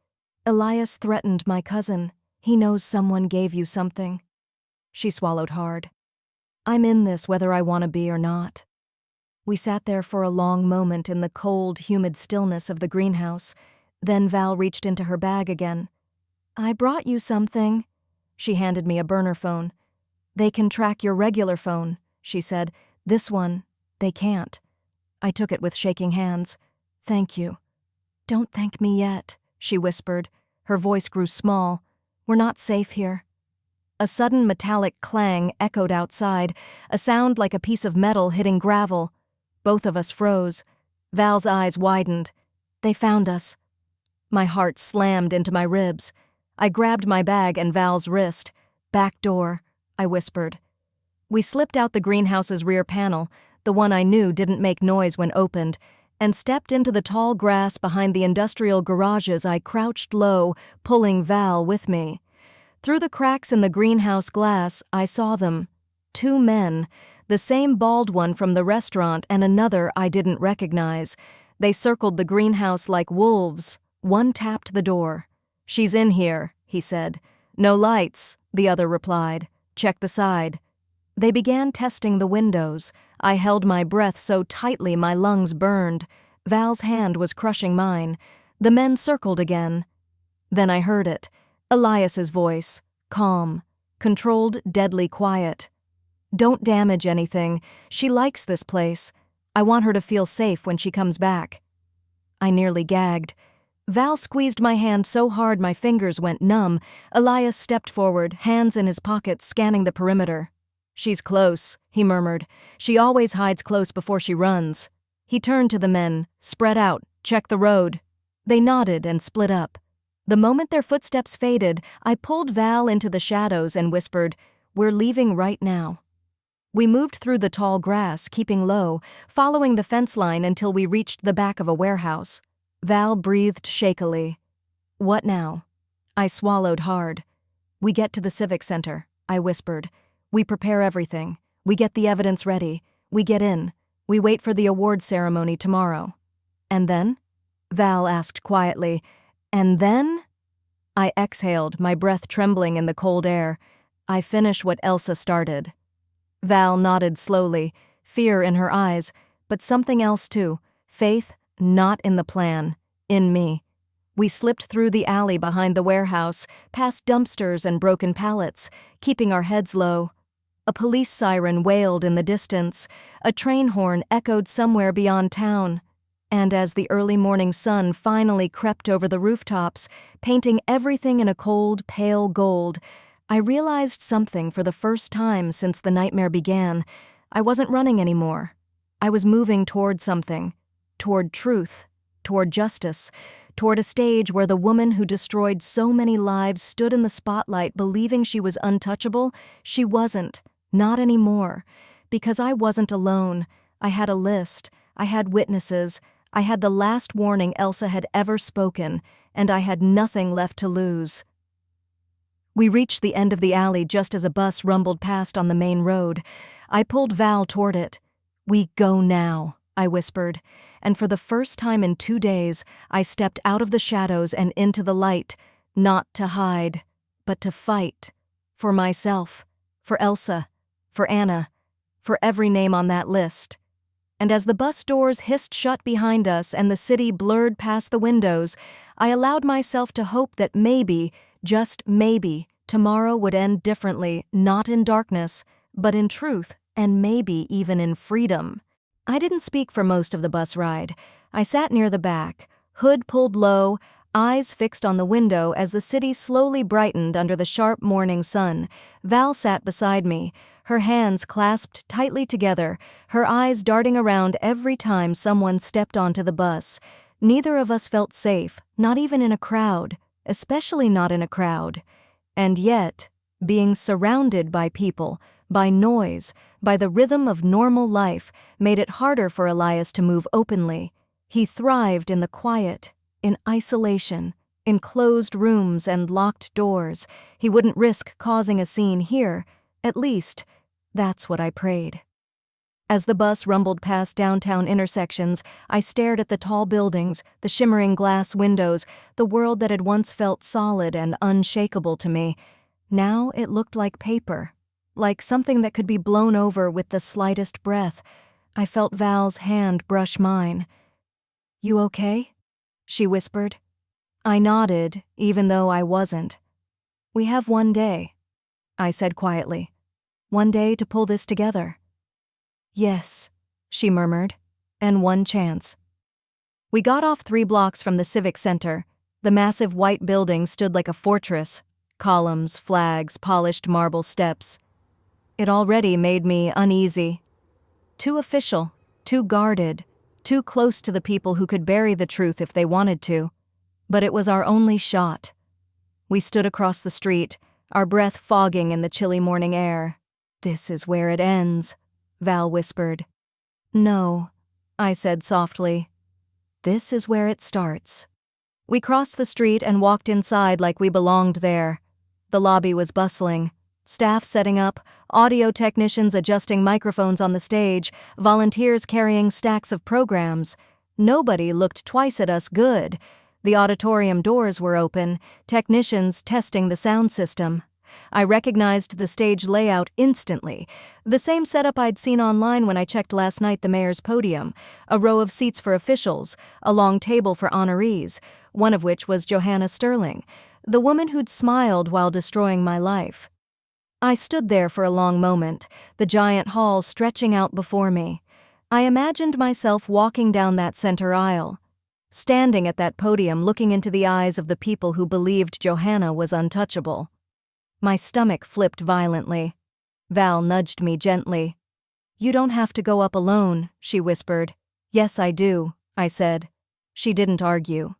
Elias threatened my cousin. He knows someone gave you something. She swallowed hard. I'm in this whether I want to be or not. We sat there for a long moment in the cold, humid stillness of the greenhouse. Then Val reached into her bag again. I brought you something. She handed me a burner phone. They can track your regular phone, she said. This one, they can't. I took it with shaking hands. Thank you. Don't thank me yet, she whispered. Her voice grew small. We're not safe here. A sudden metallic clang echoed outside, a sound like a piece of metal hitting gravel. Both of us froze. Val's eyes widened. They found us. My heart slammed into my ribs. I grabbed my bag and Val's wrist. Back door, I whispered. We slipped out the greenhouse's rear panel, the one I knew didn't make noise when opened, and stepped into the tall grass behind the industrial garages. I crouched low, pulling Val with me. Through the cracks in the greenhouse glass, I saw them. 2 men, the same bald one from the restaurant and another I didn't recognize. They circled the greenhouse like wolves. One tapped the door. She's in here, he said. No lights, the other replied. Check the side. They began testing the windows. I held my breath so tightly my lungs burned. Val's hand was crushing mine. The men circled again. Then I heard it. Elias's voice, calm, controlled, deadly quiet. Don't damage anything. She likes this place. I want her to feel safe when she comes back. I nearly gagged. Val squeezed my hand so hard my fingers went numb. Elias stepped forward, hands in his pockets, scanning the perimeter. She's close, he murmured. She always hides close before she runs. He turned to the men. Spread out. Check the road. They nodded and split up. The moment their footsteps faded, I pulled Val into the shadows and whispered, We're leaving right now. We moved through the tall grass, keeping low, following the fence line until we reached the back of a warehouse. Val breathed shakily. What now? I swallowed hard. We get to the Civic Center, I whispered. We prepare everything. We get the evidence ready. We get in. We wait for the award ceremony tomorrow. And then? Val asked quietly. And then? I exhaled, my breath trembling in the cold air. I finish what Elsa started. Val nodded slowly, fear in her eyes, but something else too. Faith, not in the plan, in me. We slipped through the alley behind the warehouse, past dumpsters and broken pallets, keeping our heads low. A police siren wailed in the distance. A train horn echoed somewhere beyond town. And as the early morning sun finally crept over the rooftops, painting everything in a cold, pale gold, I realized something for the first time since the nightmare began. I wasn't running anymore. I was moving toward something. Toward truth. Toward justice. Toward a stage where the woman who destroyed so many lives stood in the spotlight believing she was untouchable. She wasn't. Not anymore. Because I wasn't alone. I had a list. I had witnesses. I had the last warning Elsa had ever spoken, and I had nothing left to lose. We reached the end of the alley just as a bus rumbled past on the main road. I pulled Val toward it. We go now, I whispered, and for the first time in 2 days, I stepped out of the shadows and into the light, not to hide, but to fight. For myself, for Elsa, for Anna, for every name on that list. And as the bus doors hissed shut behind us and the city blurred past the windows, I allowed myself to hope that maybe, just maybe, tomorrow would end differently, not in darkness, but in truth, and maybe even in freedom. I didn't speak for most of the bus ride. I sat near the back, hood pulled low, eyes fixed on the window as the city slowly brightened under the sharp morning sun. Val sat beside me, her hands clasped tightly together, her eyes darting around every time someone stepped onto the bus. Neither of us felt safe, not even in a crowd, especially not in a crowd. And yet, being surrounded by people, by noise, by the rhythm of normal life, made it harder for Elias to move openly. He thrived in the quiet, in isolation, in closed rooms and locked doors. He wouldn't risk causing a scene here. At least, that's what I prayed. As the bus rumbled past downtown intersections, I stared at the tall buildings, the shimmering glass windows, the world that had once felt solid and unshakable to me. Now it looked like paper, like something that could be blown over with the slightest breath. I felt Val's hand brush mine. "You okay?" she whispered. I nodded, even though I wasn't. "We have one day," I said quietly. "One day to pull this together." "Yes," she murmured, "and one chance." We got off 3 blocks from the Civic Center. The massive white building stood like a fortress, columns, flags, polished marble steps. It already made me uneasy. Too official, too guarded, too close to the people who could bury the truth if they wanted to. But it was our only shot. We stood across the street, our breath fogging in the chilly morning air. "This is where it ends," Val whispered. "No," I said softly. "This is where it starts." We crossed the street and walked inside like we belonged there. The lobby was bustling. Staff setting up, audio technicians adjusting microphones on the stage, volunteers carrying stacks of programs. Nobody looked twice at us good. The auditorium doors were open, technicians testing the sound system. I recognized the stage layout instantly. The same setup I'd seen online when I checked last night the mayor's podium. A row of seats for officials, a long table for honorees, one of which was Johanna Sterling, the woman who'd smiled while destroying my life. I stood there for a long moment, the giant hall stretching out before me. I imagined myself walking down that center aisle, standing at that podium looking into the eyes of the people who believed Johanna was untouchable. My stomach flipped violently. Val nudged me gently. "You don't have to go up alone," she whispered. "Yes, I do," I said. She didn't argue.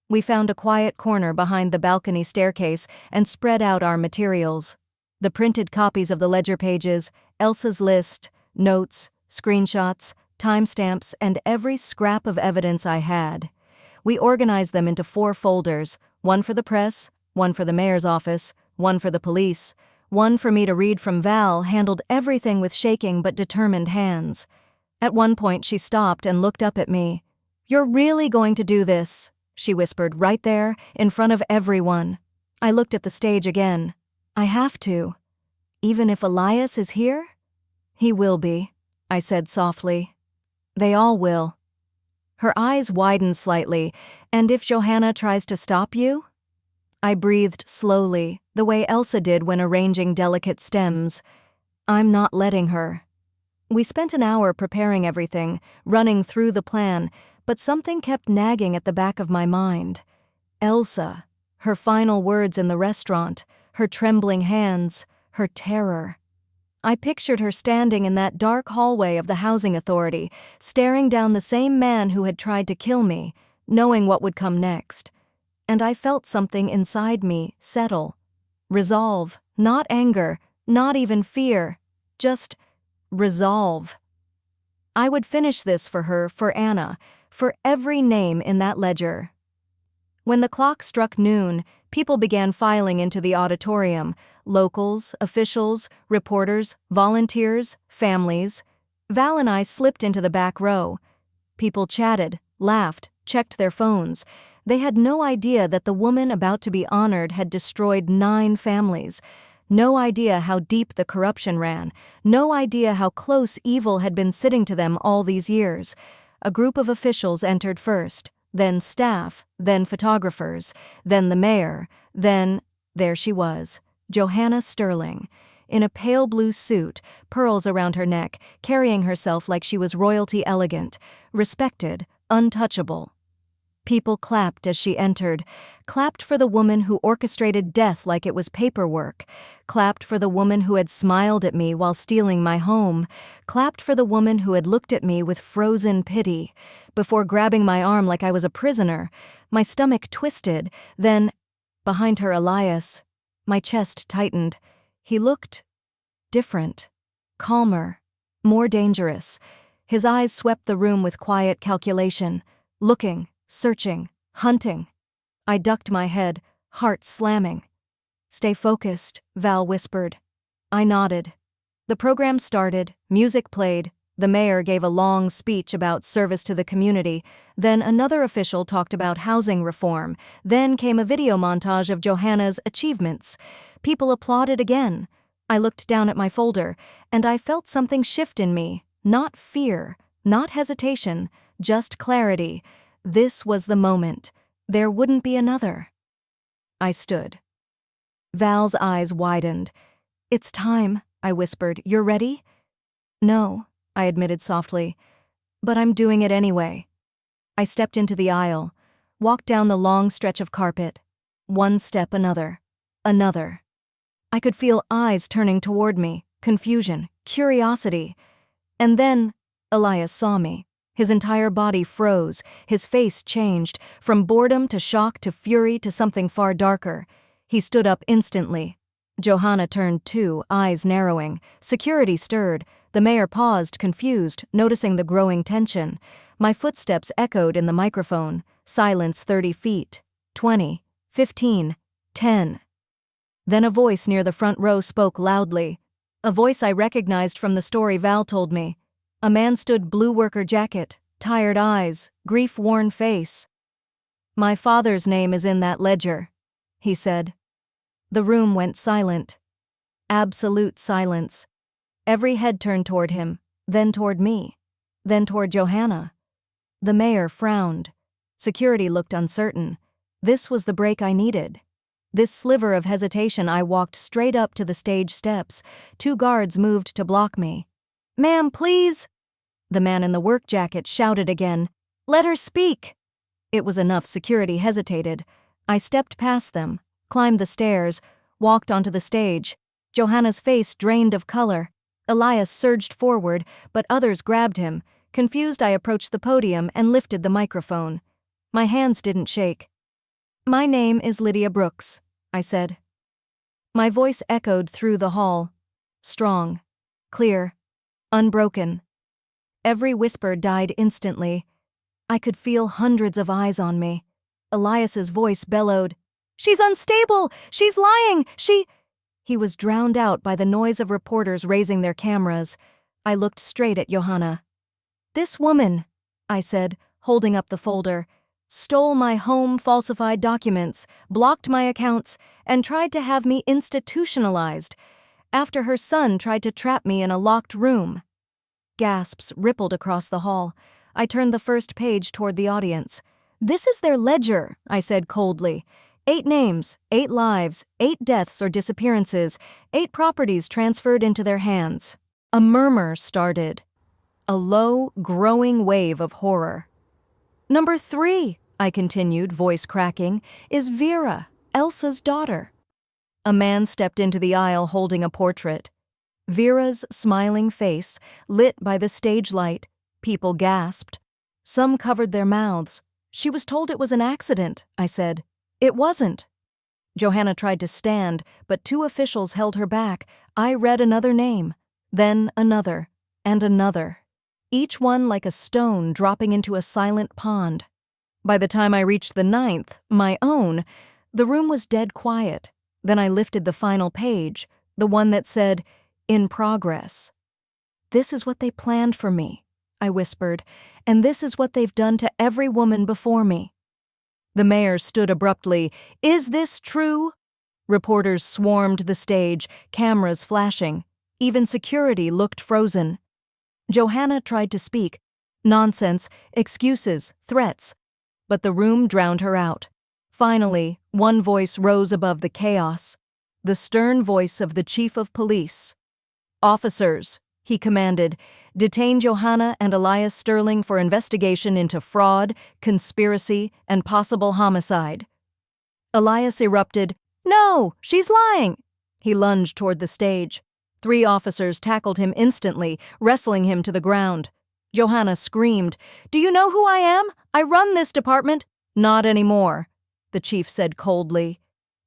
We found a quiet corner behind the balcony staircase and spread out our materials. The printed copies of the ledger pages, Elsa's list, notes, screenshots, timestamps, and every scrap of evidence I had. We organized them into 4 folders, one for the press, one for the mayor's office, one for the police, one for me to read from. Val handled everything with shaking but determined hands. At one point she stopped and looked up at me. "You're really going to do this?" she whispered right there, in front of everyone. I looked at the stage again. "I have to. Even if Elias is here?" "He will be," I said softly. "They all will." Her eyes widened slightly. "And if Johanna tries to stop you?" I breathed slowly, the way Elsa did when arranging delicate stems. "I'm not letting her." We spent an hour preparing everything, running through the plan, but something kept nagging at the back of my mind. Elsa, her final words in the restaurant, her trembling hands, her terror. I pictured her standing in that dark hallway of the housing authority, staring down the same man who had tried to kill me, knowing what would come next. And I felt something inside me settle. Resolve, not anger, not even fear, just resolve. I would finish this for her, for Anna, for every name in that ledger. When the clock struck noon, people began filing into the auditorium. Locals, officials, reporters, volunteers, families. Val and I slipped into the back row. People chatted, laughed, checked their phones. They had no idea that the woman about to be honored had destroyed 9 families. No idea how deep the corruption ran. No idea how close evil had been sitting to them all these years. A group of officials entered first, then staff, then photographers, then the mayor, then… There she was, Johanna Sterling, in a pale blue suit, pearls around her neck, carrying herself like she was royalty elegant, respected, untouchable. People clapped as she entered, clapped for the woman who orchestrated death like it was paperwork, clapped for the woman who had smiled at me while stealing my home, clapped for the woman who had looked at me with frozen pity. Before grabbing my arm like I was a prisoner, my stomach twisted, then, behind her Elias, my chest tightened. He looked different, calmer, more dangerous. His eyes swept the room with quiet calculation, looking, searching, hunting. I ducked my head, heart slamming. "Stay focused," Val whispered. I nodded. The program started, music played, the mayor gave a long speech about service to the community, then another official talked about housing reform, then came a video montage of Johanna's achievements. People applauded again. I looked down at my folder, and I felt something shift in me, not fear, not hesitation, just clarity. This was the moment. There wouldn't be another. I stood. Val's eyes widened. "It's time," I whispered. "You're ready?" "No," I admitted softly, "but I'm doing it anyway." I stepped into the aisle, walked down the long stretch of carpet. One step, another. I could feel eyes turning toward me, confusion, curiosity. And then Elias saw me. His entire body froze, his face changed, from boredom to shock to fury to something far darker. He stood up instantly. Johanna turned too, eyes narrowing. Security stirred. The mayor paused, confused, noticing the growing tension. My footsteps echoed in the microphone. Silence 30 feet. 20. 15. 10. Then a voice near the front row spoke loudly. A voice I recognized from the story Val told me. A man stood, blue worker jacket, tired eyes, grief-worn face. "My father's name is in that ledger," he said. The room went silent. Absolute silence. Every head turned toward him, then toward me, then toward Johanna. The mayor frowned. Security looked uncertain. This was the break I needed. This sliver of hesitation, I walked straight up to the stage steps. 2 guards moved to block me. "Ma'am, please!" The man in the work jacket shouted again. "Let her speak!" It was enough. Security hesitated. I stepped past them, climbed the stairs, walked onto the stage. Johanna's face drained of color. Elias surged forward, but others grabbed him. Confused, I approached the podium and lifted the microphone. My hands didn't shake. "My name is Lydia Brooks," I said. My voice echoed through the hall. Strong, clear, unbroken. Every whisper died instantly. I could feel hundreds of eyes on me. Elias's voice bellowed, "She's unstable! She's lying! He was drowned out by the noise of reporters raising their cameras. I looked straight at Johanna. "This woman," I said, holding up the folder, "stole my home, falsified documents, blocked my accounts, and tried to have me institutionalized, after her son tried to trap me in a locked room." Gasps rippled across the hall. I turned the first page toward the audience. "This is their ledger," I said coldly. 8 names, 8 lives, 8 deaths or disappearances, 8 properties transferred into their hands. A murmur started. A low, growing wave of horror. "Number 3, I continued, voice cracking, "is Vera, Elsa's daughter." A man stepped into the aisle holding a portrait. Vera's smiling face, lit by the stage light. People gasped. Some covered their mouths. "She was told it was an accident," I said. "It wasn't." Johanna tried to stand, but 2 officials held her back. I read another name, then another, and another. Each one like a stone dropping into a silent pond. By the time I reached the 9th, my own, the room was dead quiet. Then I lifted the final page, the one that said, "In progress." "This is what they planned for me," I whispered, "and this is what they've done to every woman before me." The mayor stood abruptly. "Is this true?" Reporters swarmed the stage, cameras flashing. Even security looked frozen. Johanna tried to speak. Nonsense, excuses, threats. But the room drowned her out. Finally, one voice rose above the chaos. The stern voice of the chief of police. "Officers," he commanded, "detain Johanna and Elias Sterling for investigation into fraud, conspiracy, and possible homicide." Elias erupted, "No, she's lying!" He lunged toward the stage. 3 officers tackled him instantly, wrestling him to the ground. Johanna screamed, "Do you know who I am? I run this department." "Not anymore," the chief said coldly.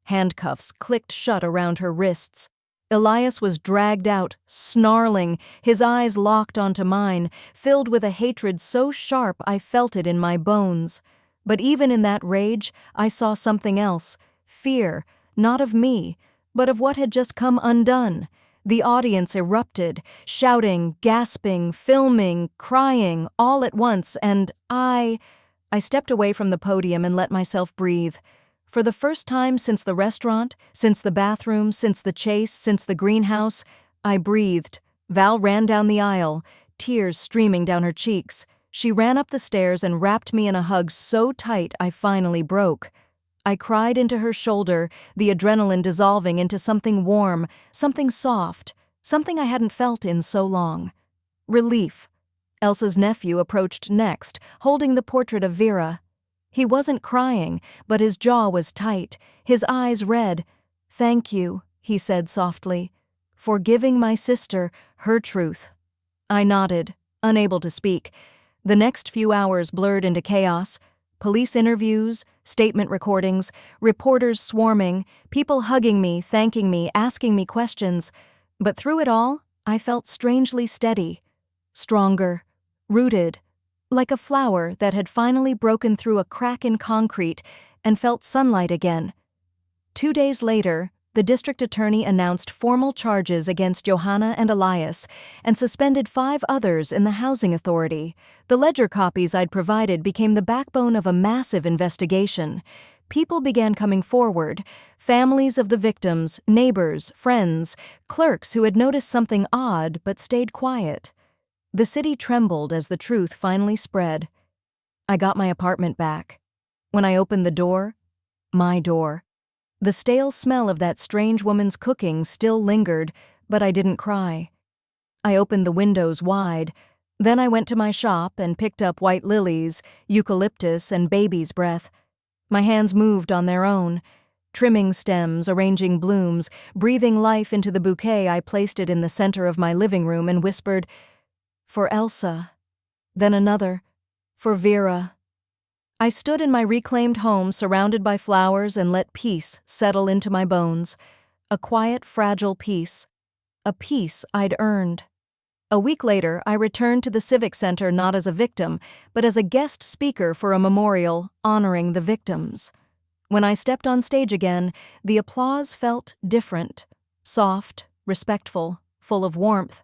Handcuffs clicked shut around her wrists. Elias was dragged out, snarling, his eyes locked onto mine, filled with a hatred so sharp I felt it in my bones. But even in that rage, I saw something else, fear, not of me, but of what had just come undone. The audience erupted, shouting, gasping, filming, crying, all at once, and I stepped away from the podium and let myself breathe. For the first time since the restaurant, since the bathroom, since the chase, since the greenhouse, I breathed. Val ran down the aisle, tears streaming down her cheeks. She ran up the stairs and wrapped me in a hug so tight I finally broke. I cried into her shoulder, the adrenaline dissolving into something warm, something soft, something I hadn't felt in so long. Relief. Elsa's nephew approached next, holding the portrait of Vera. He wasn't crying, but his jaw was tight, his eyes red. "Thank you," he said softly, "for giving my sister her truth." I nodded, unable to speak. The next few hours blurred into chaos. Police interviews, statement recordings, reporters swarming, people hugging me, thanking me, asking me questions. But through it all, I felt strangely steady, stronger, rooted, like a flower that had finally broken through a crack in concrete and felt sunlight again. 2 days later, the district attorney announced formal charges against Johanna and Elias and suspended 5 others in the housing authority. The ledger copies I'd provided became the backbone of a massive investigation. People began coming forward, families of the victims, neighbors, friends, clerks who had noticed something odd but stayed quiet. The city trembled as the truth finally spread. I got my apartment back. When I opened the door, my door, the stale smell of that strange woman's cooking still lingered, but I didn't cry. I opened the windows wide. Then I went to my shop and picked up white lilies, eucalyptus, and baby's breath. My hands moved on their own, trimming stems, arranging blooms, breathing life into the bouquet. I placed it in the center of my living room and whispered, "For Elsa." Then another, "For Vera." I stood in my reclaimed home surrounded by flowers and let peace settle into my bones. A quiet, fragile peace. A peace I'd earned. A week later, I returned to the Civic Center not as a victim, but as a guest speaker for a memorial honoring the victims. When I stepped on stage again, the applause felt different. Soft, respectful, full of warmth.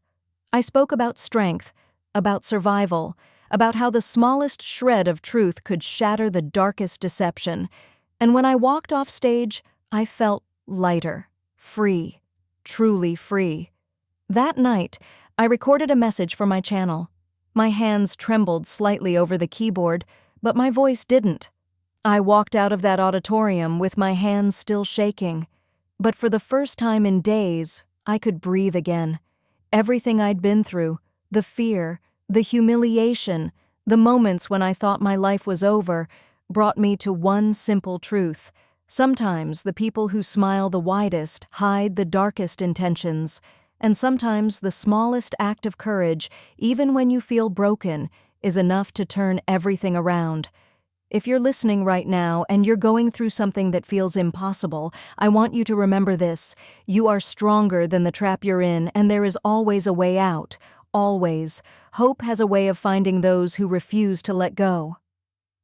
I spoke about strength, about survival, about how the smallest shred of truth could shatter the darkest deception. And when I walked off stage, I felt lighter, free, truly free. That night, I recorded a message for my channel. My hands trembled slightly over the keyboard, but my voice didn't. I walked out of that auditorium with my hands still shaking. But for the first time in days, I could breathe again. Everything I'd been through, the fear, the humiliation, the moments when I thought my life was over, brought me to one simple truth. Sometimes the people who smile the widest hide the darkest intentions, and sometimes the smallest act of courage, even when you feel broken, is enough to turn everything around. If you're listening right now and you're going through something that feels impossible, I want you to remember this. You are stronger than the trap you're in, and there is always a way out. Always. Hope has a way of finding those who refuse to let go.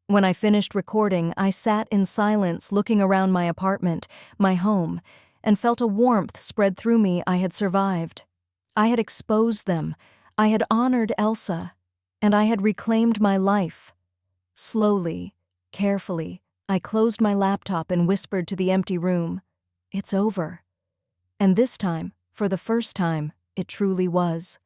When I finished recording, I sat in silence looking around my apartment, my home, and felt a warmth spread through me. I had survived. I had exposed them. I had honored Elsa. And I had reclaimed my life. Slowly, carefully, I closed my laptop and whispered to the empty room, it's over. And this time, for the first time, it truly was.